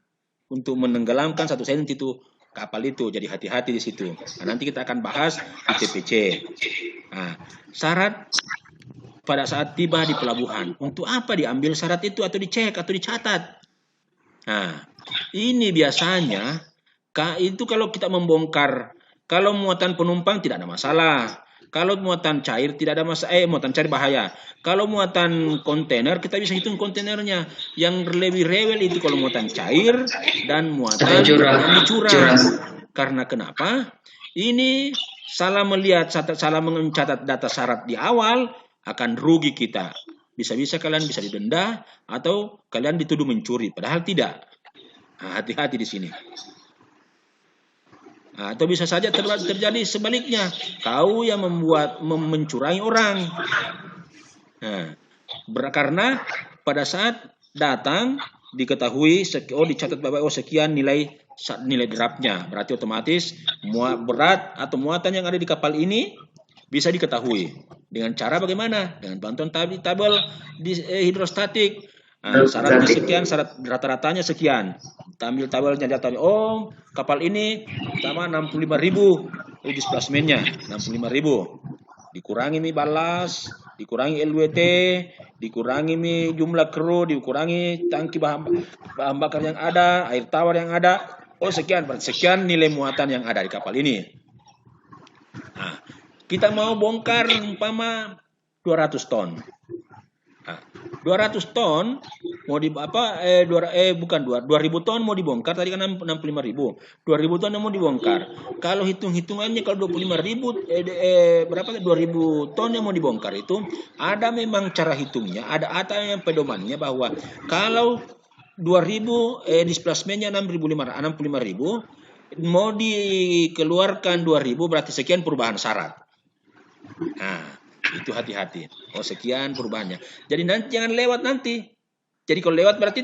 untuk menenggelamkan 1 cm itu kapal itu. Jadi hati-hati di situ. Nah, nanti kita akan bahas di TPC. Nah, syarat pada saat tiba di pelabuhan. Untuk apa diambil syarat itu atau dicek atau dicatat? Nah, ini biasanya itu kalau kita membongkar, kalau muatan penumpang tidak ada masalah. Kalau muatan cair tidak ada masalah, muatan cair bahaya. Kalau muatan kontainer kita bisa hitung kontainernya. Yang lebih rewel itu kalau muatan cair dan muatan curah. Karena kenapa? Ini salah melihat, salah mencatat data syarat di awal, akan rugi kita. Bisa-bisa kalian bisa didenda atau kalian dituduh mencuri, padahal tidak. Nah, hati-hati di sini. Nah, atau bisa saja terjadi sebaliknya, kau yang mencurangi orang. Nah, karena pada saat datang diketahui, dicatat bahwa sekian nilai derapnya, berarti otomatis berat atau muatan yang ada di kapal ini bisa diketahui dengan cara bagaimana? Dengan bantuan tabel hidrostatik. Nah, syaratnya sekian, syarat rata-ratanya sekian. Kita ambil tabelnya, lihat kapal ini pertama 65.000 displacementnya 65.000. Dikurangi balas, dikurangi LWT, dikurangi jumlah kru, dikurangi tangki bahan bakar yang ada, air tawar yang ada. Sekian, berarti sekian nilai muatan yang ada di kapal ini. Nah, kita mau bongkar umpama 200 ton. Nah, 200 ton mau 2000 ton mau dibongkar, tadi kan 65.000. 2000 ton yang mau dibongkar. Kalau hitung-hitungannya kalau 25.000 berapa 2000 ton yang mau dibongkar itu ada memang cara hitungnya, ada yang pedomannya bahwa kalau 2000 displacementnya 65.000 mau dikeluarkan 2000 berarti sekian perubahan syarat. Nah, itu hati-hati. Sekian perubahannya. Jadi nanti jangan lewat nanti. Jadi kalau lewat berarti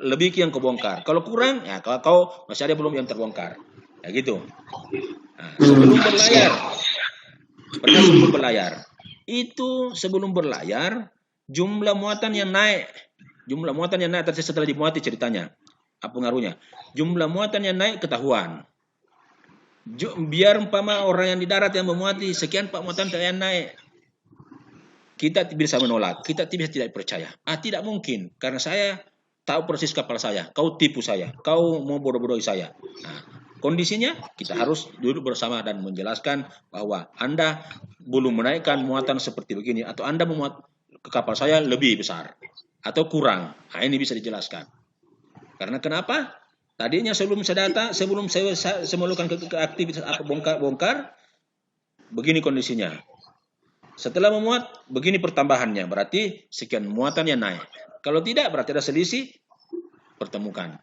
lebih yang kau bongkar. Kalau kurang, ya kalau kau masih ada belum yang terbongkar. Ya gitu. Nah, sebelum berlayar. Itu sebelum berlayar, jumlah muatan yang naik tadi setelah dimuati ceritanya. Apa pengaruhnya? Jumlah muatan yang naik ketahuan. Biar umpama orang yang di darat yang memuati sekian pak muatan yang naik, kita bisa menolak, kita tidak percaya. Tidak mungkin, karena saya tahu persis kapal saya, kau tipu saya, kau mau bodoh-bodohi saya. Nah, kondisinya kita harus duduk bersama dan menjelaskan bahwa Anda belum menaikkan muatan seperti begini, atau Anda memuat ke kapal saya lebih besar atau kurang. Nah, ini bisa dijelaskan. Karena kenapa? Tadinya sebelum saya melakukan aktivitas bongkar, begini kondisinya. Setelah memuat, begini pertambahannya, berarti sekian muatan yang naik. Kalau tidak, berarti ada selisih, pertemukan.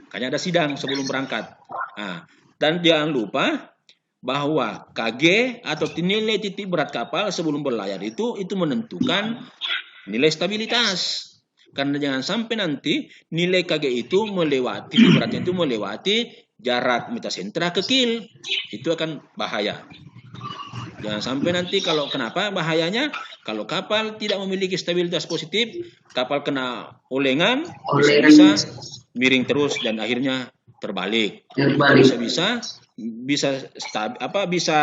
Makanya ada sidang sebelum berangkat. Nah, dan jangan lupa bahwa KG atau nilai titik berat kapal sebelum berlayar itu menentukan nilai stabilitas. Karena jangan sampai nanti nilai KG itu beratnya itu melewati jarak metasentra ke kil. Itu akan bahaya. Jangan sampai nanti kenapa bahayanya? Kalau kapal tidak memiliki stabilitas positif, kapal kena olengan, bisa miring terus dan akhirnya terbalik. Bisa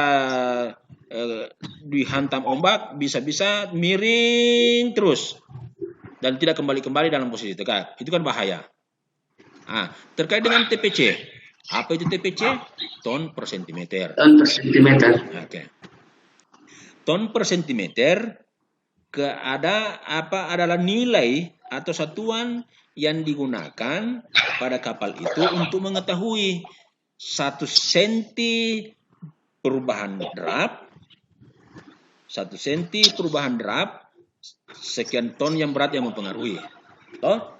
dihantam ombak, bisa miring terus dan tidak kembali dalam posisi tegak. Itu kan bahaya. Terkait dengan TPC. Apa itu TPC? Ton per sentimeter. Ton per sentimeter. Oke. Ton per sentimeter adalah nilai atau satuan yang digunakan pada kapal itu untuk mengetahui 1 senti perubahan drap, 1 senti perubahan drap, sekian ton yang berat yang mempengaruhi. Toh?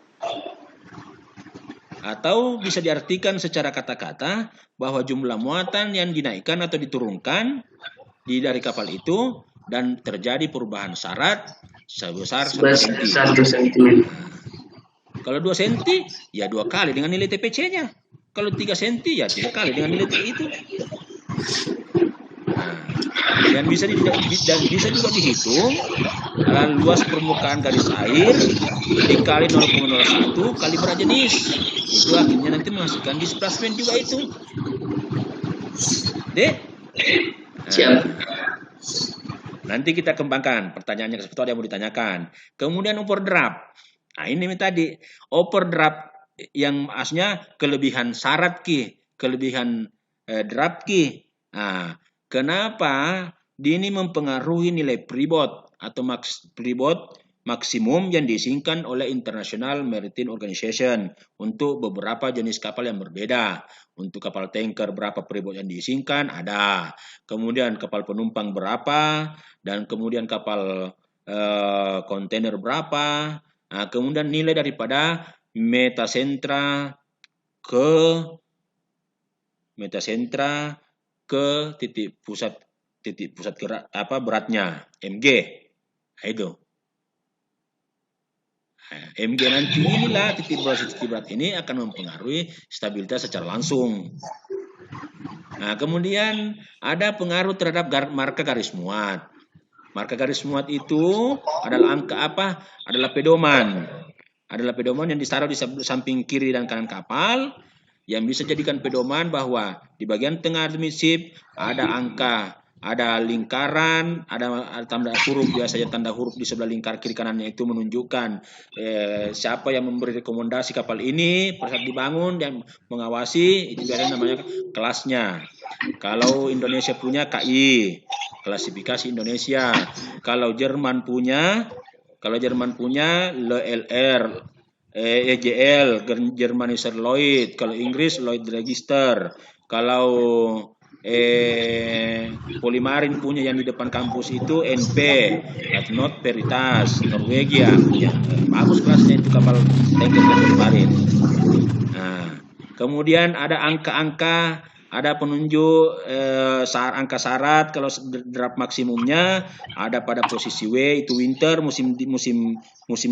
Atau bisa diartikan secara kata-kata bahwa jumlah muatan yang dinaikkan atau diturunkan dari kapal itu dan terjadi perubahan syarat sebesar 1 senti. 1 sentimeter. Kalau 2 senti, ya 2 kali dengan nilai TPC-nya. Kalau 3 senti, ya 3 kali dengan nilai itu. Nah, dan bisa juga dihitung luas permukaan garis air dikali 0,01 kali berat jenis. Itu akhirnya nanti menghasilkan displacement juga itu. Dek? Siap. Nanti kita kembangkan pertanyaannya seperti ada yang mau ditanyakan. Kemudian overdraft. Nah ini tadi overdraft yang aslinya kelebihan syarat kelebihan draft Nah, kenapa ini mempengaruhi nilai pribot atau pribot maksimum yang diizinkan oleh International Maritime Organization untuk beberapa jenis kapal yang berbeda. Untuk kapal tanker berapa pribot yang diizinkan ada. Kemudian kapal penumpang berapa dan kemudian kapal kontainer berapa. Nah, kemudian nilai daripada metasentra ke titik pusat gerak beratnya mg. Nah, itu. MG nanti inilah titik berat ini akan mempengaruhi stabilitas secara langsung. Nah, kemudian ada pengaruh terhadap marka garis muat. Marka garis muat itu adalah angka apa? Adalah pedoman. Adalah pedoman yang ditaruh di samping kiri dan kanan kapal yang bisa jadikan pedoman bahwa di bagian tengah midship ada angka, ada lingkaran, ada tanda huruf, biasanya tanda huruf di sebelah lingkar kiri kanannya itu menunjukkan siapa yang memberi rekomendasi kapal ini pada saat dibangun dan mengawasi, itu biasanya namanya kelasnya. Kalau Indonesia punya KI, klasifikasi Indonesia. Kalau Jerman punya LLR, EGL, Germanischer Lloyd. Kalau Inggris Lloyd Register. Kalau Polimarin punya yang di depan kampus itu NP, Not Veritas, Norwegia punya. Bagus kelasnya itu kapal tanker Polimarin. Nah, kemudian ada angka-angka, ada penunjuk angka syarat kalau draft maksimumnya ada pada posisi W itu winter musim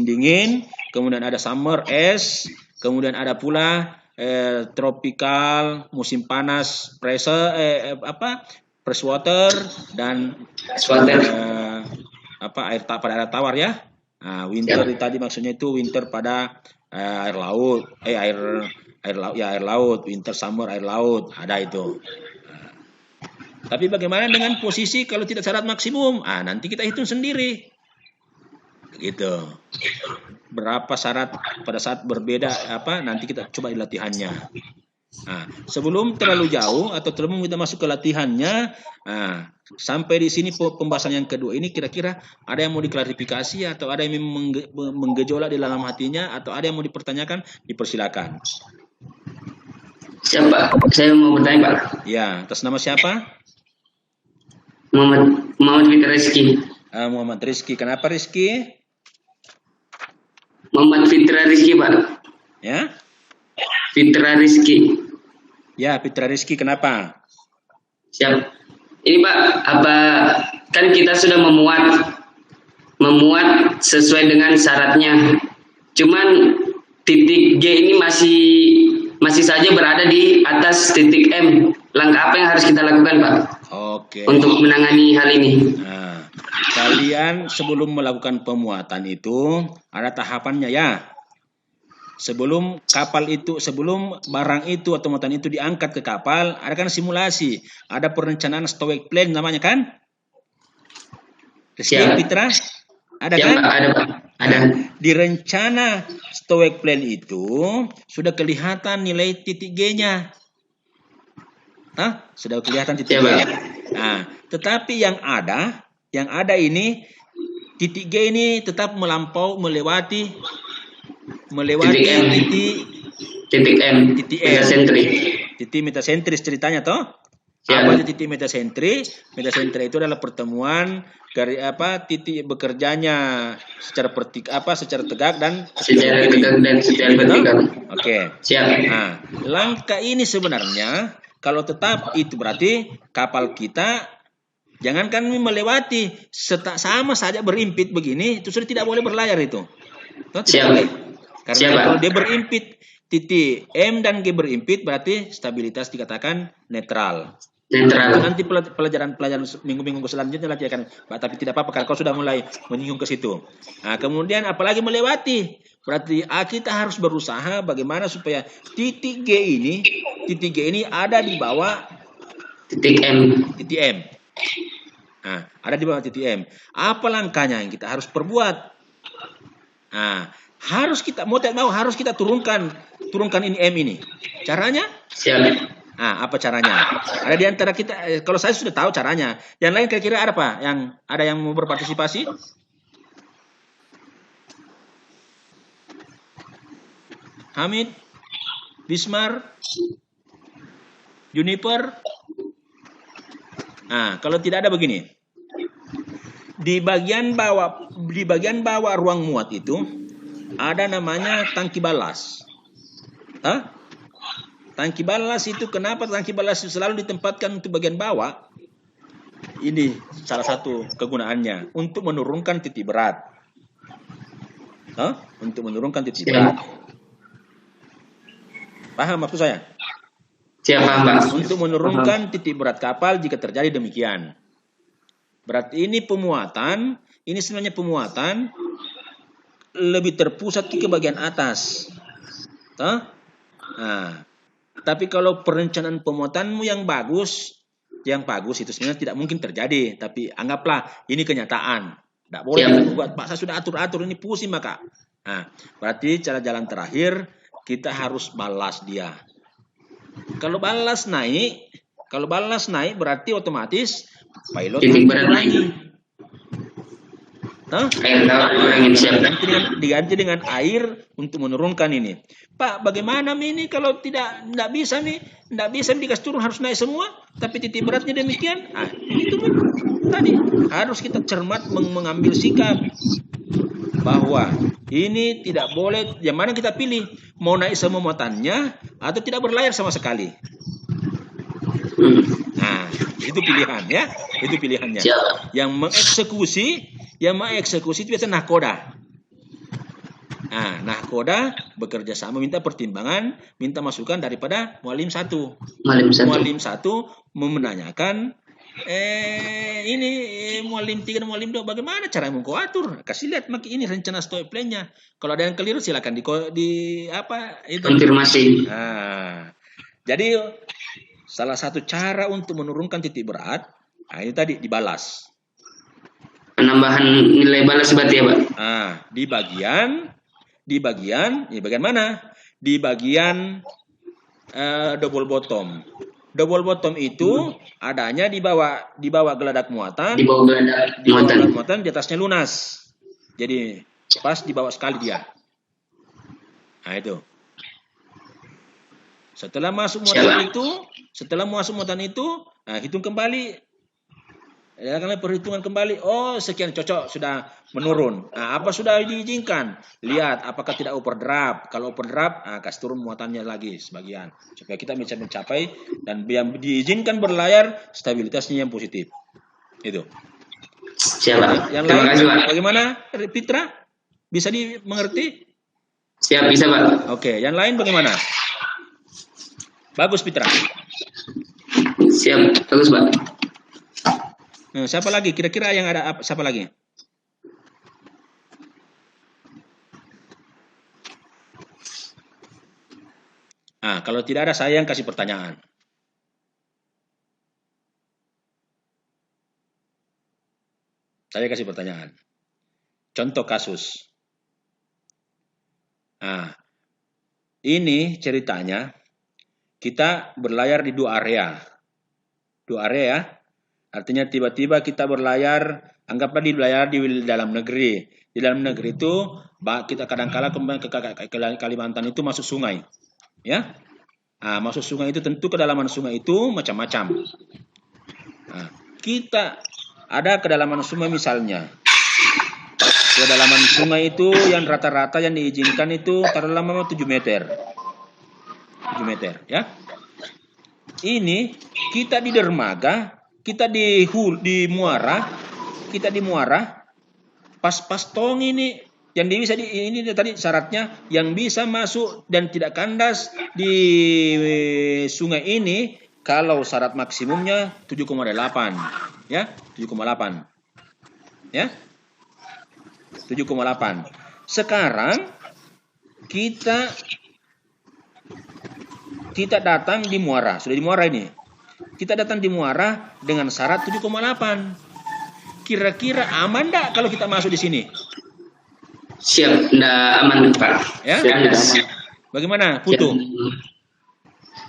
dingin, kemudian ada summer S, kemudian ada pula tropical musim panas freshwater dan pada air tawar ya. Nah, winter tadi maksudnya itu winter pada air laut, air laut, winter summer air laut ada itu. Tapi bagaimana dengan posisi kalau tidak syarat maksimum? Nanti kita hitung sendiri. Gitu. Berapa syarat pada saat berbeda nanti kita coba di latihannya. Sebelum terlalu jauh atau sebelum kita masuk ke latihannya, sampai di sini pembahasan yang kedua ini kira-kira ada yang mau diklarifikasi atau ada yang menggejolak di dalam hatinya atau ada yang mau dipertanyakan, dipersilakan. Siapa? Saya mau bertanya, Pak. Ya, atas nama siapa? Muhammad Fitra Rizky. Muhammad Rizky. Kenapa Rizky? Muhammad Fitra Rizky, Pak. Ya? Fitra Rizky. Ya, Fitra Rizky. Kenapa? Siap. Ini Pak, kan kita sudah memuat sesuai dengan syaratnya. Cuman titik G ini masih saja berada di atas titik M. Langkah apa yang harus kita lakukan, Pak? Oke. Untuk menangani hal ini. Kalian sebelum melakukan pemuatan itu ada tahapannya ya. Sebelum barang itu atau muatan itu diangkat ke kapal, ada kan simulasi, ada perencanaan stowage plan namanya kan? Rizky, Fitra? Ada ya, kan? Pak, ada Pak. Ada. Di rencana stowage plan itu sudah kelihatan nilai titik G-nya. Sudah kelihatan titik Siap, G. Pak. Nah, tetapi yang ada ini titik G ini tetap melewati Titik M. titik Titik M. titik M. Metasentris. Titik metasentris ceritanya toh. Siap. Apa itu titik metasentris? Metasentris itu adalah pertemuan dari titik bekerjanya secara secara tegak dan Secara tegak dan secara vertikal. Oke. Siap. Nah, langkah ini sebenarnya kalau tetap itu berarti kapal kita jangankan melewati sama saja berimpit begini itu sudah tidak boleh berlayar itu. Tidak Siap. boleh. Karena Siap, Pak. kalau dia berimpit titik M dan G berimpit berarti stabilitas dikatakan netral. Netral. Nanti pelajaran minggu-minggu selanjutnya lagi akan, tapi tidak apa-apa karena kau sudah mulai menyinggung ke situ. Nah, kemudian apalagi melewati, berarti kita harus berusaha bagaimana supaya titik G ini ada di bawah Titik M. titik M. Nah, ada di bawah titik M. Apa langkahnya yang kita harus perbuat? Nah, harus kita harus kita turunkan ini M ini. Caranya? Siap. Apa caranya? Ada di antara kita, kalau saya sudah tahu caranya. Yang lain kira-kira ada apa? Ada yang mau berpartisipasi? Hamid, Bismar, Juniper. Kalau tidak ada begini. Di bagian bawah ruang muat itu ada namanya tangki balas. Tangki balas itu kenapa tangki balas itu selalu ditempatkan untuk bagian bawah? Ini salah satu kegunaannya untuk menurunkan titik berat. Untuk menurunkan titik berat. Paham maksud saya? Siap, Pak. Untuk menurunkan titik berat kapal jika terjadi demikian. Berarti ini sebenarnya pemuatan lebih terpusat ke bagian atas. Tapi kalau perencanaan pemuatanmu yang bagus itu sebenarnya tidak mungkin terjadi. Tapi anggaplah ini kenyataan. Tidak boleh kita buat. Pak, saya sudah atur-atur ini pusing maka. Berarti cara jalan terakhir kita harus balas dia. Kalau balas naik berarti otomatis pilot titik berat naik. Diganti dengan air untuk menurunkan ini. Pak, bagaimana ini kalau tidak bisa dikasih turun harus naik semua, tapi titik beratnya demikian? Itu tadi harus kita cermat mengambil sikap bahwa ini tidak boleh. Yang mana kita pilih, mau naik semua muatannya atau tidak berlayar sama sekali. Itu pilihan ya, itu pilihannya. Yang mengeksekusi itu biasanya nahkoda. Nahkoda bekerja sama minta pertimbangan, minta masukan daripada mualim 1. Mualim 1 menanyakan ini mualim 3 dan mualim 2 bagaimana cara mau kau atur? Kasih lihat ini rencana stop plan-nya. Kalau ada yang keliru silakan konfirmasi. Jadi salah satu cara untuk menurunkan titik berat, ini tadi dibalas. Penambahan nilai balas berarti ya, Pak? Di bagian mana? Di bagian double bottom. Double bottom itu adanya di bawah geladak muatan. Di bawah geladak muatan, di atasnya lunas. Jadi pas di bawah sekali dia. Itu. Setelah masuk muatan itu, hitung kembali. Karena perhitungan kembali, sekian cocok sudah menurun. Apa sudah diizinkan? Lihat apakah tidak overdraft. Kalau overdraft, kasih turun muatannya lagi sebagian supaya kita bisa mencapai dan yang diizinkan berlayar stabilitasnya yang positif. Itu. Siap. Yang lain bagaimana, Pitra? Bisa dimengerti? Siap, bisa, Pak. Oke, yang lain bagaimana? Bagus, Pitra. Siap, bagus, Pak. Siapa lagi? Kira-kira yang ada siapa lagi? Kalau tidak ada saya yang kasih pertanyaan. Saya kasih pertanyaan. Contoh kasus. Ini ceritanya kita berlayar di 2 area. 2 area ya. Artinya tiba-tiba kita berlayar, anggaplah berlayar di dalam negeri. Di dalam negeri itu kita kadang-kala kembali ke Kalimantan itu masuk sungai. Ya. Nah, masuk sungai itu tentu kedalaman sungai itu macam-macam. Nah, kita ada kedalaman sungai misalnya. Kedalaman sungai itu yang rata-rata yang diizinkan itu taruhlah 7 meter. 7 meter ya. Ini kita di dermaga, kita di muara, pas tong ini yang bisa ini tadi syaratnya yang bisa masuk dan tidak kandas di sungai ini kalau syarat maksimumnya 7,8 ya, 7,8 ya. 7,8. Sekarang kita datang di muara, sudah di muara ini. Kita datang di muara dengan syarat 7,8. Kira-kira aman enggak kalau kita masuk di sini? Siap, enggak aman, Pak. Ya? Siap, tidak aman. Bagaimana, Putu?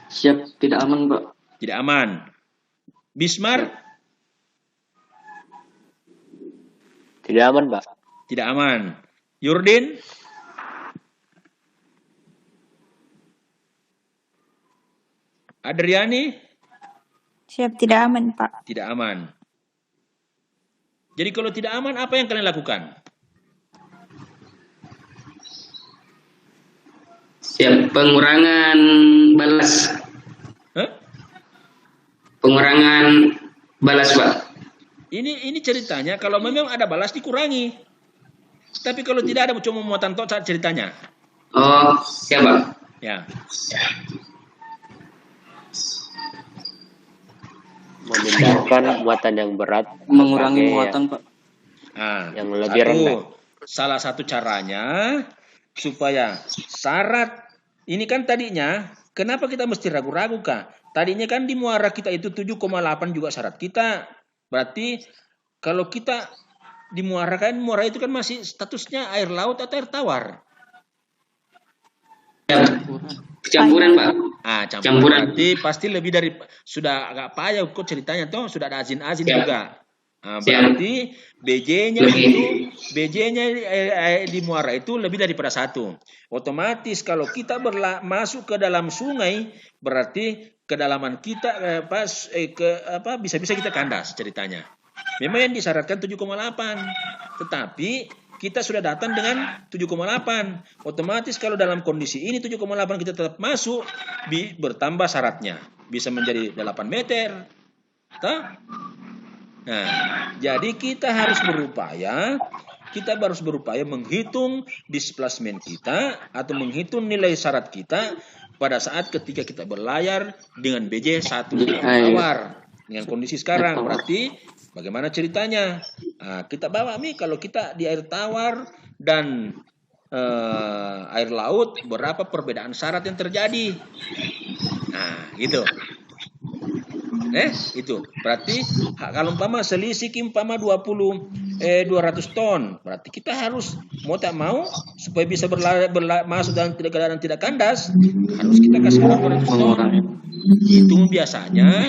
Siap, tidak aman, Pak. Tidak aman. Bismar? Tidak aman, Pak. Tidak aman. Yurdin? Adriani? Siap, tidak aman, Pak. Tidak aman. Jadi kalau tidak aman, apa yang kalian lakukan? Siap, pengurangan balas. Hah? Pengurangan balas, Pak. Ini ceritanya kalau memang ada balas dikurangi. Tapi kalau tidak ada cuma muatan tok saat ceritanya. Oh, siap, Pak. Ya. Memindahkan muatan yang berat. Mengurangi pakai muatan, Pak. Nah, yang lebih rendah. Salah satu caranya supaya syarat ini kan tadinya kenapa kita mesti ragu-ragu Kak? Tadinya kan di muara kita itu 7,8 juga syarat kita. Berarti kalau kita di muara itu kan masih statusnya air laut atau air tawar? Campuran, Pak. Campuran. Berarti pasti lebih dari sudah agak payah kok ceritanya toh sudah ada azin-azin juga. Nah, berarti BJ-nya di muara itu lebih daripada 1. Otomatis kalau kita masuk ke dalam sungai berarti kedalaman kita bisa-bisa kita kandas ceritanya. Memang yang disyaratkan 7,8. Tetapi kita sudah datang dengan 7,8. Otomatis kalau dalam kondisi ini 7,8 kita tetap masuk, bertambah syaratnya. Bisa menjadi 8 meter. Toh? Nah, jadi kita harus berupaya menghitung displacement kita atau menghitung nilai syarat kita pada saat ketika kita berlayar dengan BJ 1 tawar. Dengan kondisi sekarang berarti bagaimana ceritanya? Nah, kita bawa kalau kita di air tawar dan air laut berapa perbedaan syarat yang terjadi? Nah, gitu. Itu berarti kalau selisih 200 ton, berarti kita harus mau tak mau supaya bisa masuk dalam keadaan tidak kandas, harus kita kasih 200 ton. Itu biasanya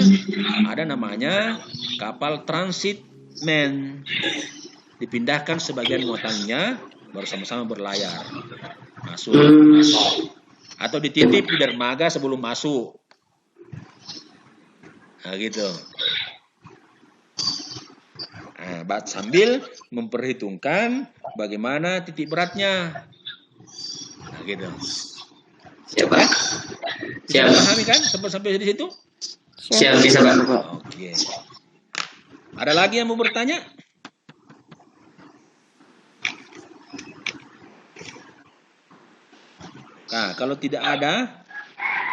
ada namanya kapal transitmen, dipindahkan sebagian muatannya baru sama-sama berlayar masuk atau dititip di dermaga sebelum masuk. Nah, gitu. Nah, sambil memperhitungkan bagaimana titik beratnya. Nah, gitu. Siap, Pak. Siap. Pahami kan sampai di situ? Siap, bisa, Pak. Oke. Ada lagi yang mau bertanya? Nah, kalau tidak ada,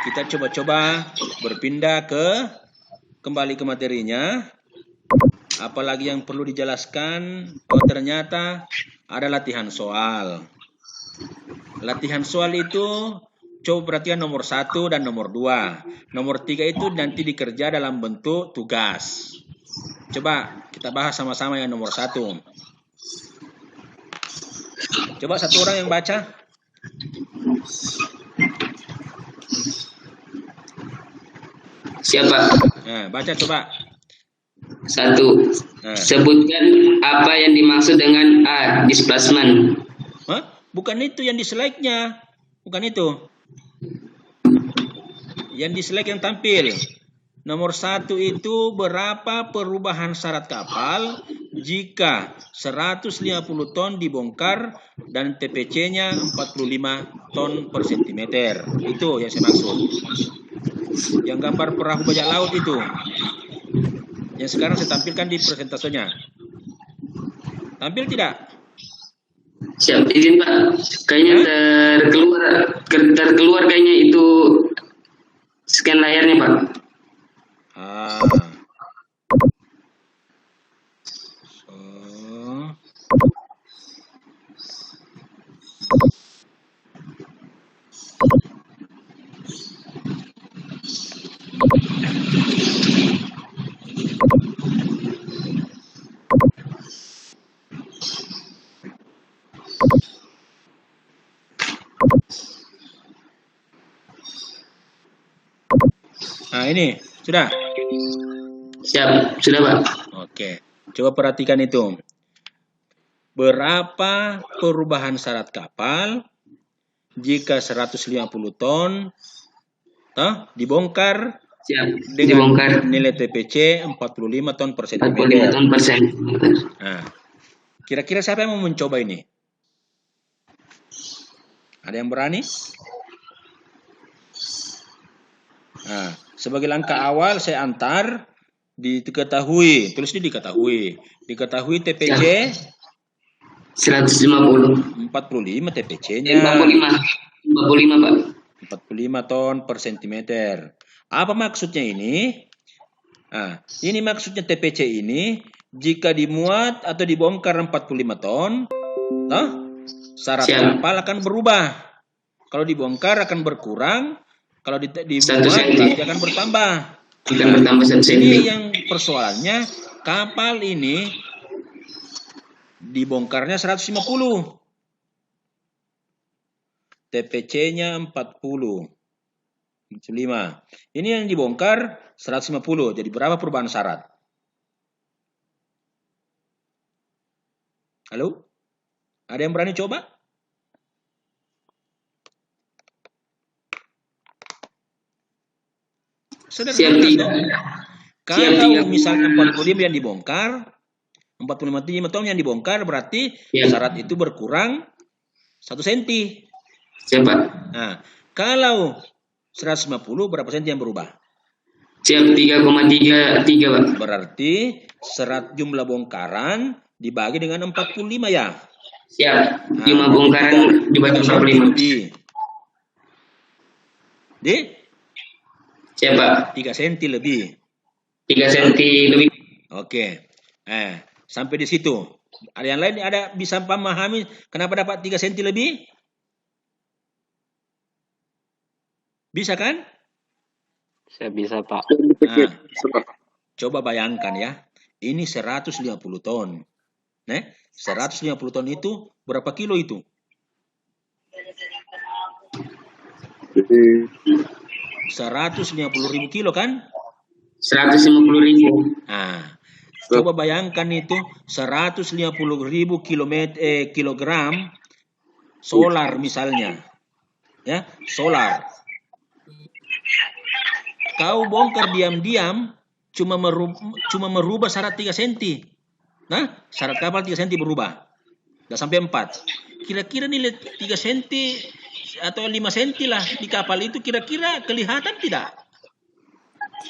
kita coba-coba berpindah kembali ke materinya. Apalagi yang perlu dijelaskan? Oh, ternyata ada latihan soal. Latihan soal itu coba perhatikan nomor 1 dan nomor 2. Nomor 3 itu nanti dikerja dalam bentuk tugas. Coba kita bahas sama-sama yang nomor 1. Coba satu orang yang baca. Siapa? Nah, baca coba. Satu. Nah. Sebutkan apa yang dimaksud dengan A, displacement. Hah? Bukan itu yang di slide-nya. Bukan itu. Yang di slide yang tampil. Nomor 1 itu berapa perubahan syarat kapal jika 150 ton dibongkar dan TPC-nya 45 ton per sentimeter. Itu yang saya maksud. Yang gambar perahu bajak laut itu. Yang sekarang saya tampilkan di presentasenya. Tampil tidak? Siap, izin Pak. Kayaknya terkeluar kayaknya itu scan layarnya Pak. Nah, ini sudah. Siap, sudah Pak. Oke, coba perhatikan itu. Berapa perubahan syarat kapal jika 150 ton dibongkar dengan nilai TPC 45 ton per sentimeter. 45 ton per sentimeter. Nah, kira-kira siapa yang mau mencoba ini? Ada yang berani? Nah, sebagai langkah awal saya antar diketahui, tulis ini diketahui TPC 150. 45 TPC-nya. 45 Pak. 45 ton per sentimeter. Apa maksudnya ini? Nah, ini maksudnya TPC ini jika dimuat atau dibongkar 45 ton, syarat kapal akan berubah. Kalau dibongkar akan berkurang, kalau dimuat berarti akan bertambah. Akan bertambah 1 cm. Ini yang persoalannya kapal ini dibongkarnya 150. TPC-nya 40. 5. Ini yang dibongkar 150. Jadi berapa perubahan syarat? Halo? Ada yang berani coba? Kalau misalnya 45 yang dibongkar, 45 ton yang dibongkar berarti syarat itu berkurang 1 cm. Siapa? Nah, kalau 150 berapa senti yang berubah? Siap, 3,33 Pak. Berarti jumlah bongkaran dibagi dengan 45 ya. Siap, jumlah bongkaran dibagi 45. Siapa? 3 cm lebih. 3 cm lebih. Oke. Sampai di situ. Ada yang lain bisa memahami kenapa dapat 3 cm lebih? Bisa kan? Saya bisa, Pak. Coba bayangkan ya. Ini 150 ton. 150 ton itu berapa kilo itu? 150.000 kilo kan? 150.000. Nah, coba bayangkan itu 150.000 kilogram solar misalnya. Ya, solar. Kau bongkar diam-diam cuma merubah syarat 3 cm. Nah, syarat kapal 3 cm berubah. Nggak sampai 4. Kira-kira nilai 3 cm atau 5 cm lah di kapal itu kira-kira kelihatan tidak?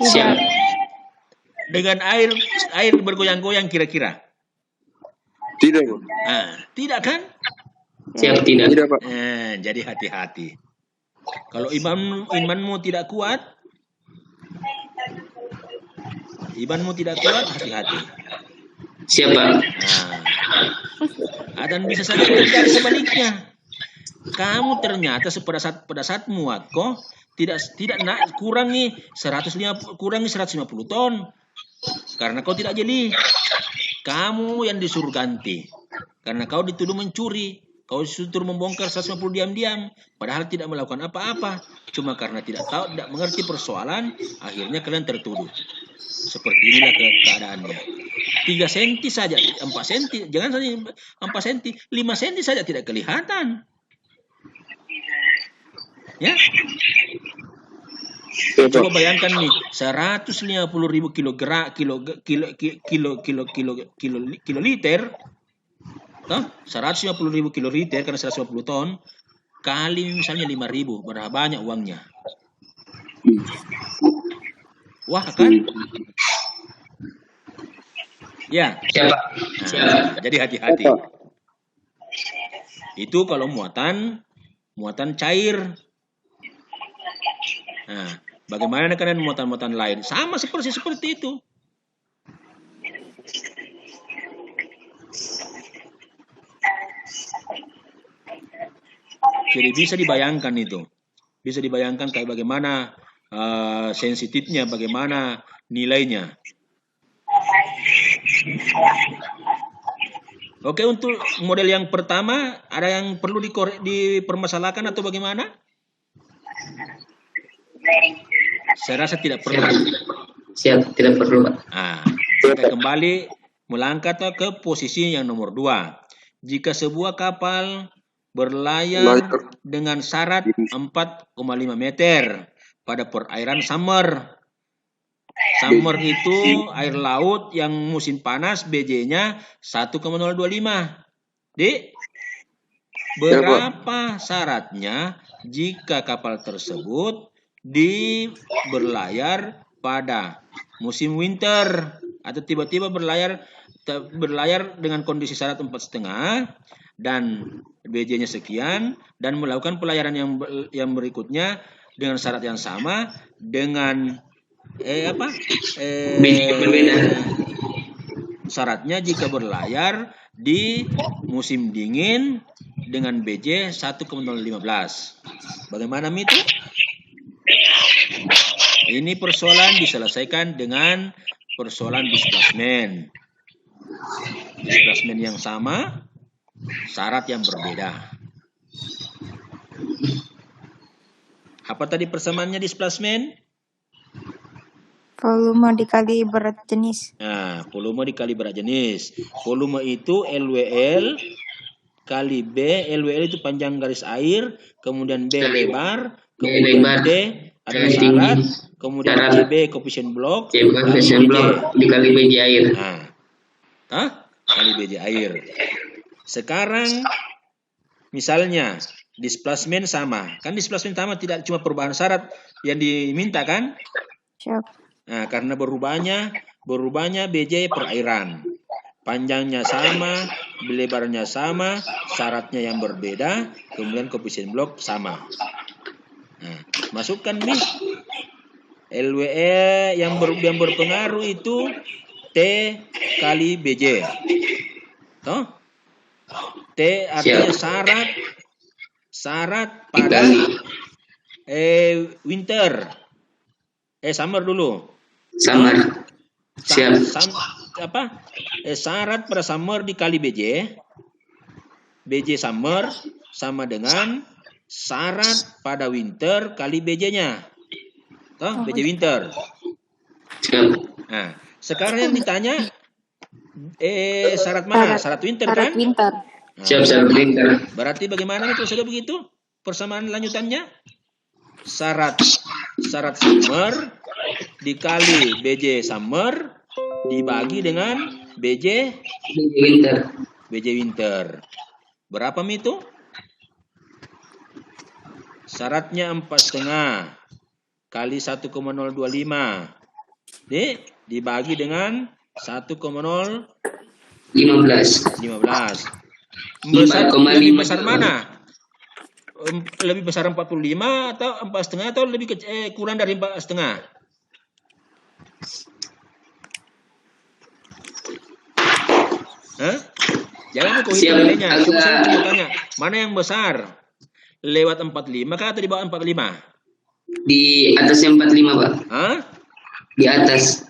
Siap. Dengan air bergoyang-goyang kira-kira? Tidak. Tidak kan? Siap, tidak. Tidak, Pak. Jadi hati-hati. Kalau imanmu tidak kuat, hati-hati. Siapa? Dan bisa saja terjadi sebaliknya. Kamu ternyata pada saat muat kok tidak kurangi 150 ton karena kau tidak jeli. Kamu yang disuruh ganti karena kau dituduh mencuri. Kau suruh membongkar 150 diam-diam, padahal tidak melakukan apa-apa. Cuma karena tidak tahu, tidak mengerti persoalan, akhirnya kalian tertuduh. Seperti inilah keadaannya. 3 senti saja, 4 senti, jangan saja 4 senti, 5 senti saja tidak kelihatan. Ya. Coba bayangkan nih, 150.000 kiloliter, 150.000 kiloliter karena 150 ton, kali misalnya 5.000, berapa banyak uangnya? Wah kan? Ya. Nah, jadi hati-hati. Itu kalau muatan cair. Nah, bagaimana dengan muatan-muatan lain? Sama seperti itu. Jadi bisa dibayangkan itu. Bisa dibayangkan kayak bagaimana sensitifnya, bagaimana nilainya. Oke, untuk model yang pertama, ada yang perlu dipermasalahkan atau bagaimana? Saya rasa tidak perlu. Siap, tidak perlu, Pak. Nah, kita kembali melangkah ke posisi yang nomor 2. Jika sebuah kapal berlayar dengan syarat 4,5 meter pada perairan summer. Summer itu air laut yang musim panas, BJ-nya 1,025. Dik, berapa syaratnya jika kapal tersebut berlayar pada musim winter atau tiba-tiba berlayar dengan kondisi syarat 4,5 dan BJ-nya sekian dan melakukan pelayaran yang berikutnya dengan syarat yang sama dengan syaratnya jika berlayar di musim dingin dengan BJ 1,015. Bagaimana itu? Ini persoalan diselesaikan dengan persoalan displacement. Displacement yang sama, syarat yang berbeda. Apa tadi persamaannya displacement? Volume dikali berat jenis. Nah, volume dikali berat jenis. Volume itu LWL kali B. LWL itu panjang garis air, kemudian B lebar, kemudian D adalah syarat, kemudian CB koefisien blok, dikali BJ air. Kali BJ air. Sekarang misalnya displacement sama. Kan displacement sama tidak cuma perubahan syarat yang diminta kan? Siap. Nah, karena berubahnya BJ perairan. Panjangnya sama, lebarnya sama, syaratnya yang berbeda, kemudian koefisien blok sama. Nah, masukkan nih LWE yang berpengaruh itu T kali BJ. Toh? T artinya syarat pada winter. Summer dulu. Summer. Siap. Syarat pada summer dikali BJ. BJ summer sama dengan syarat pada winter kali BJ-nya. Toh, BJ winter. Siap. Nah, sekarang yang ditanya syarat mana? Syarat winter kan? Winter. Nah, Siap, syarat winter. Berarti bagaimana nih prosedur begitu? Persamaan lanjutannya? Syarat summer dikali BJ summer dibagi dengan BJ winter. Berapa itu? Syaratnya 4,5 kali 1,025 dibagi dengan 1,015. Lebih besar mana? Lebih besar 45 atau 4,5 atau lebih kurang dari 4,5? Jangan kau hitung nilainya. Cuma saya mau tanya, mana yang besar? Lewat 45 kah atau di bawah 45? Di atasnya 45, Pak. Di atas.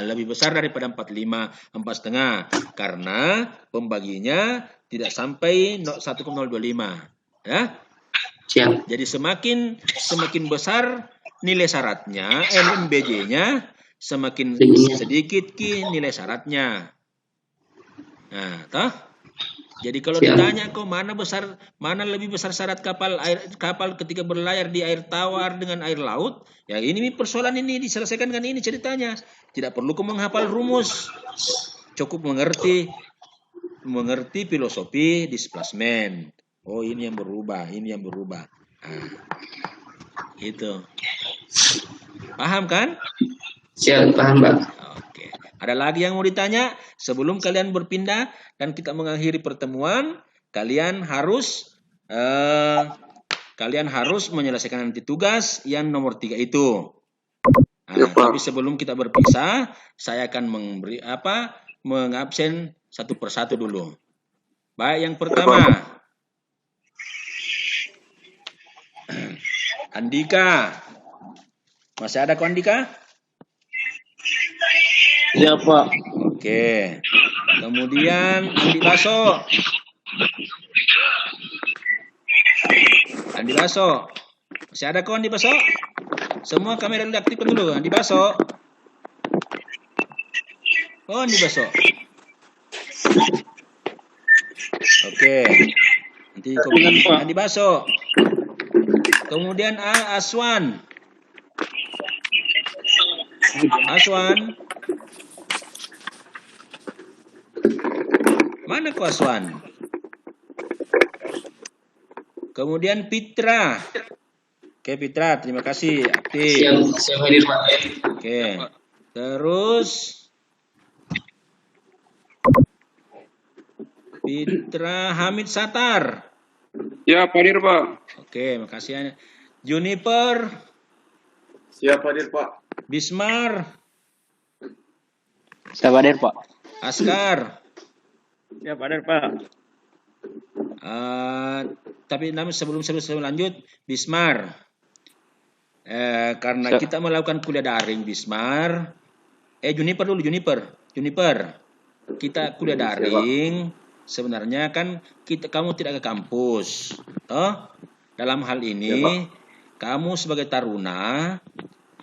Lebih besar daripada 45, 4,5 karena pembaginya tidak sampai 1,025. Ya. Siap. Jadi semakin besar nilai syaratnya, NMBJ-nya, semakin sedikit nilai syaratnya. Nah, toh? Jadi kalau ditanya kok mana lebih besar syarat kapal ketika berlayar di air tawar dengan air laut? Ya ini persoalan ini diselesaikan dengan ini ceritanya. Tidak perlu kau menghafal rumus. Cukup mengerti filosofi displacement. Oh, ini yang berubah, ini yang berubah. Nah, gitu. Paham kan? Siap, paham, Pak. Oke. Ada lagi yang mau ditanya? Sebelum kalian berpindah dan kita mengakhiri pertemuan, kalian harus menyelesaikan nanti tugas yang nomor 3 itu. Nah, tapi sebelum kita berpisah, saya akan mengabsen satu persatu dulu. Baik, yang pertama, Andika. Masih ada kok Andika? Ya, Pak. Oke. Kemudian Andi Baso. Andi Baso. Masih ada kok Andi Baso? Semua kamera diaktifkan dulu. Andi Baso. Oh, Andi Baso. Oke. Nanti kemudian Andi Baso. Kemudian Aswan. Aswan. Mana kok Aswan? Kemudian Fitra. Oke, Fitra, terima kasih. Aktif. Siap hadir, Pak. Oke. Terus Fitra Hamid Satar. Ya, hadir, Pak. Oke, makasih. Juniper. Siap hadir, Pak. Bismar. Siap hadir, Pak. Askar. Siap hadir, Pak. Tapi sebelum lanjut, Bismar. Karena kita melakukan kuliah daring, Bismar. Juniper dulu, Juniper. Kita kuliah daring. Sebenarnya kan kamu tidak ke kampus. Toh? Dalam hal ini, kamu sebagai taruna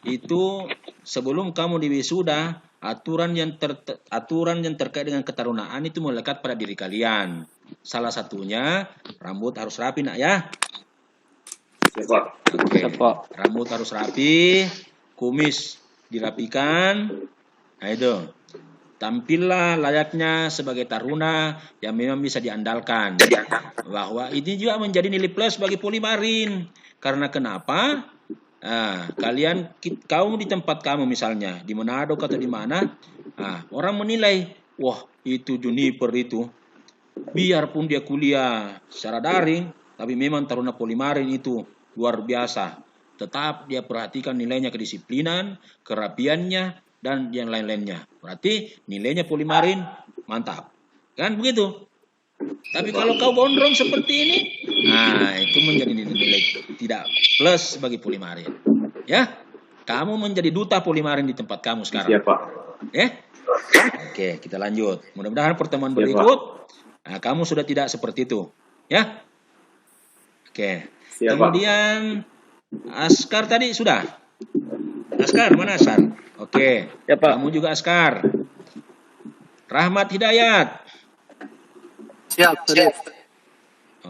itu sebelum kamu diwisuda, aturan yang terkait dengan ketarunaan itu melekat pada diri kalian. Salah satunya rambut harus rapi, nak ya. Oke. Rambut harus rapi, kumis dirapikan. Nah itu. Tampillah layaknya sebagai taruna yang memang bisa diandalkan. Bahwa ini juga menjadi nilai plus bagi Polimarin. Karena kenapa? Kamu di tempat kamu misalnya di Manado atau di mana, orang menilai, wah itu Juniper itu, biarpun dia kuliah secara daring, tapi memang taruna Polimarin itu luar biasa. Tetap dia perhatikan nilainya kedisiplinan, kerapiannya, dan yang lain-lainnya. Berarti nilainya Polimarin mantap, kan begitu? Tapi kalau kau gondrong seperti ini, itu menjadi nilai tidak plus bagi Polimarin. Ya, kamu menjadi duta Polimarin di tempat kamu sekarang. Siap, Pak. Oke, kita lanjut. Mudah-mudahan pertemuan berikut, kamu sudah tidak seperti itu. Ya. Oke. Siap, kemudian Askar tadi sudah. Askar, mana Askar? Oke. Ya, Pak. Kamu juga Askar. Rahmat Hidayat. Siap.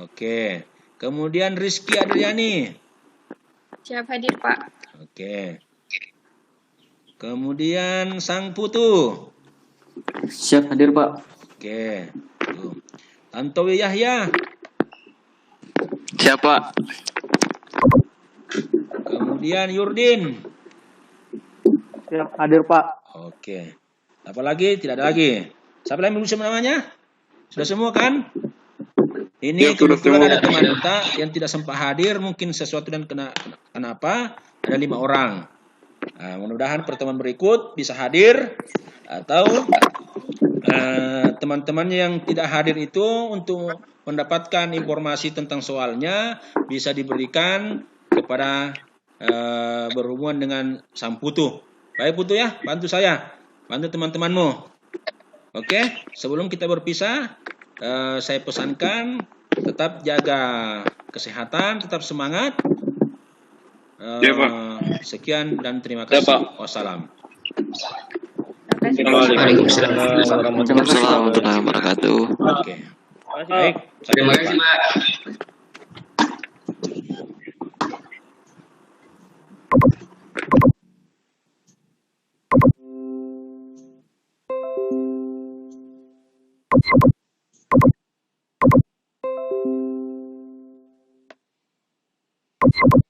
Oke. Kemudian Rizky Adriani. Siap hadir, Pak. Oke. Kemudian Sang Putu. Siap hadir, Pak. Oke. Tuh. Tantowi Yahya. Siap, Pak. Kemudian Yurdin. Siap hadir, Pak. Oke. Apa lagi? Tidak ada lagi. Siapa yang belum namanya? Sudah semua kan? Ini kebetulan ada teman kita yang tidak sempat hadir, mungkin sesuatu dan kenapa? Ada 5 orang. Mudah-mudahan pertemuan berikut bisa hadir, atau teman-teman yang tidak hadir itu untuk mendapatkan informasi tentang soalnya bisa diberikan kepada berhubungan dengan Sang Putu. Baik Putu ya, bantu saya, bantu teman-temanmu. Oke, sebelum kita berpisah, saya pesankan tetap jaga kesehatan, tetap semangat. Ya, Pak. Sekian dan terima Ya, kasih. Pak. Wassalam. Terima kasih. Waalaikumsalam. Waalaikumsalam warahmatullahi wabarakatuh. Oke. Baik. Terima kasih, Pak. You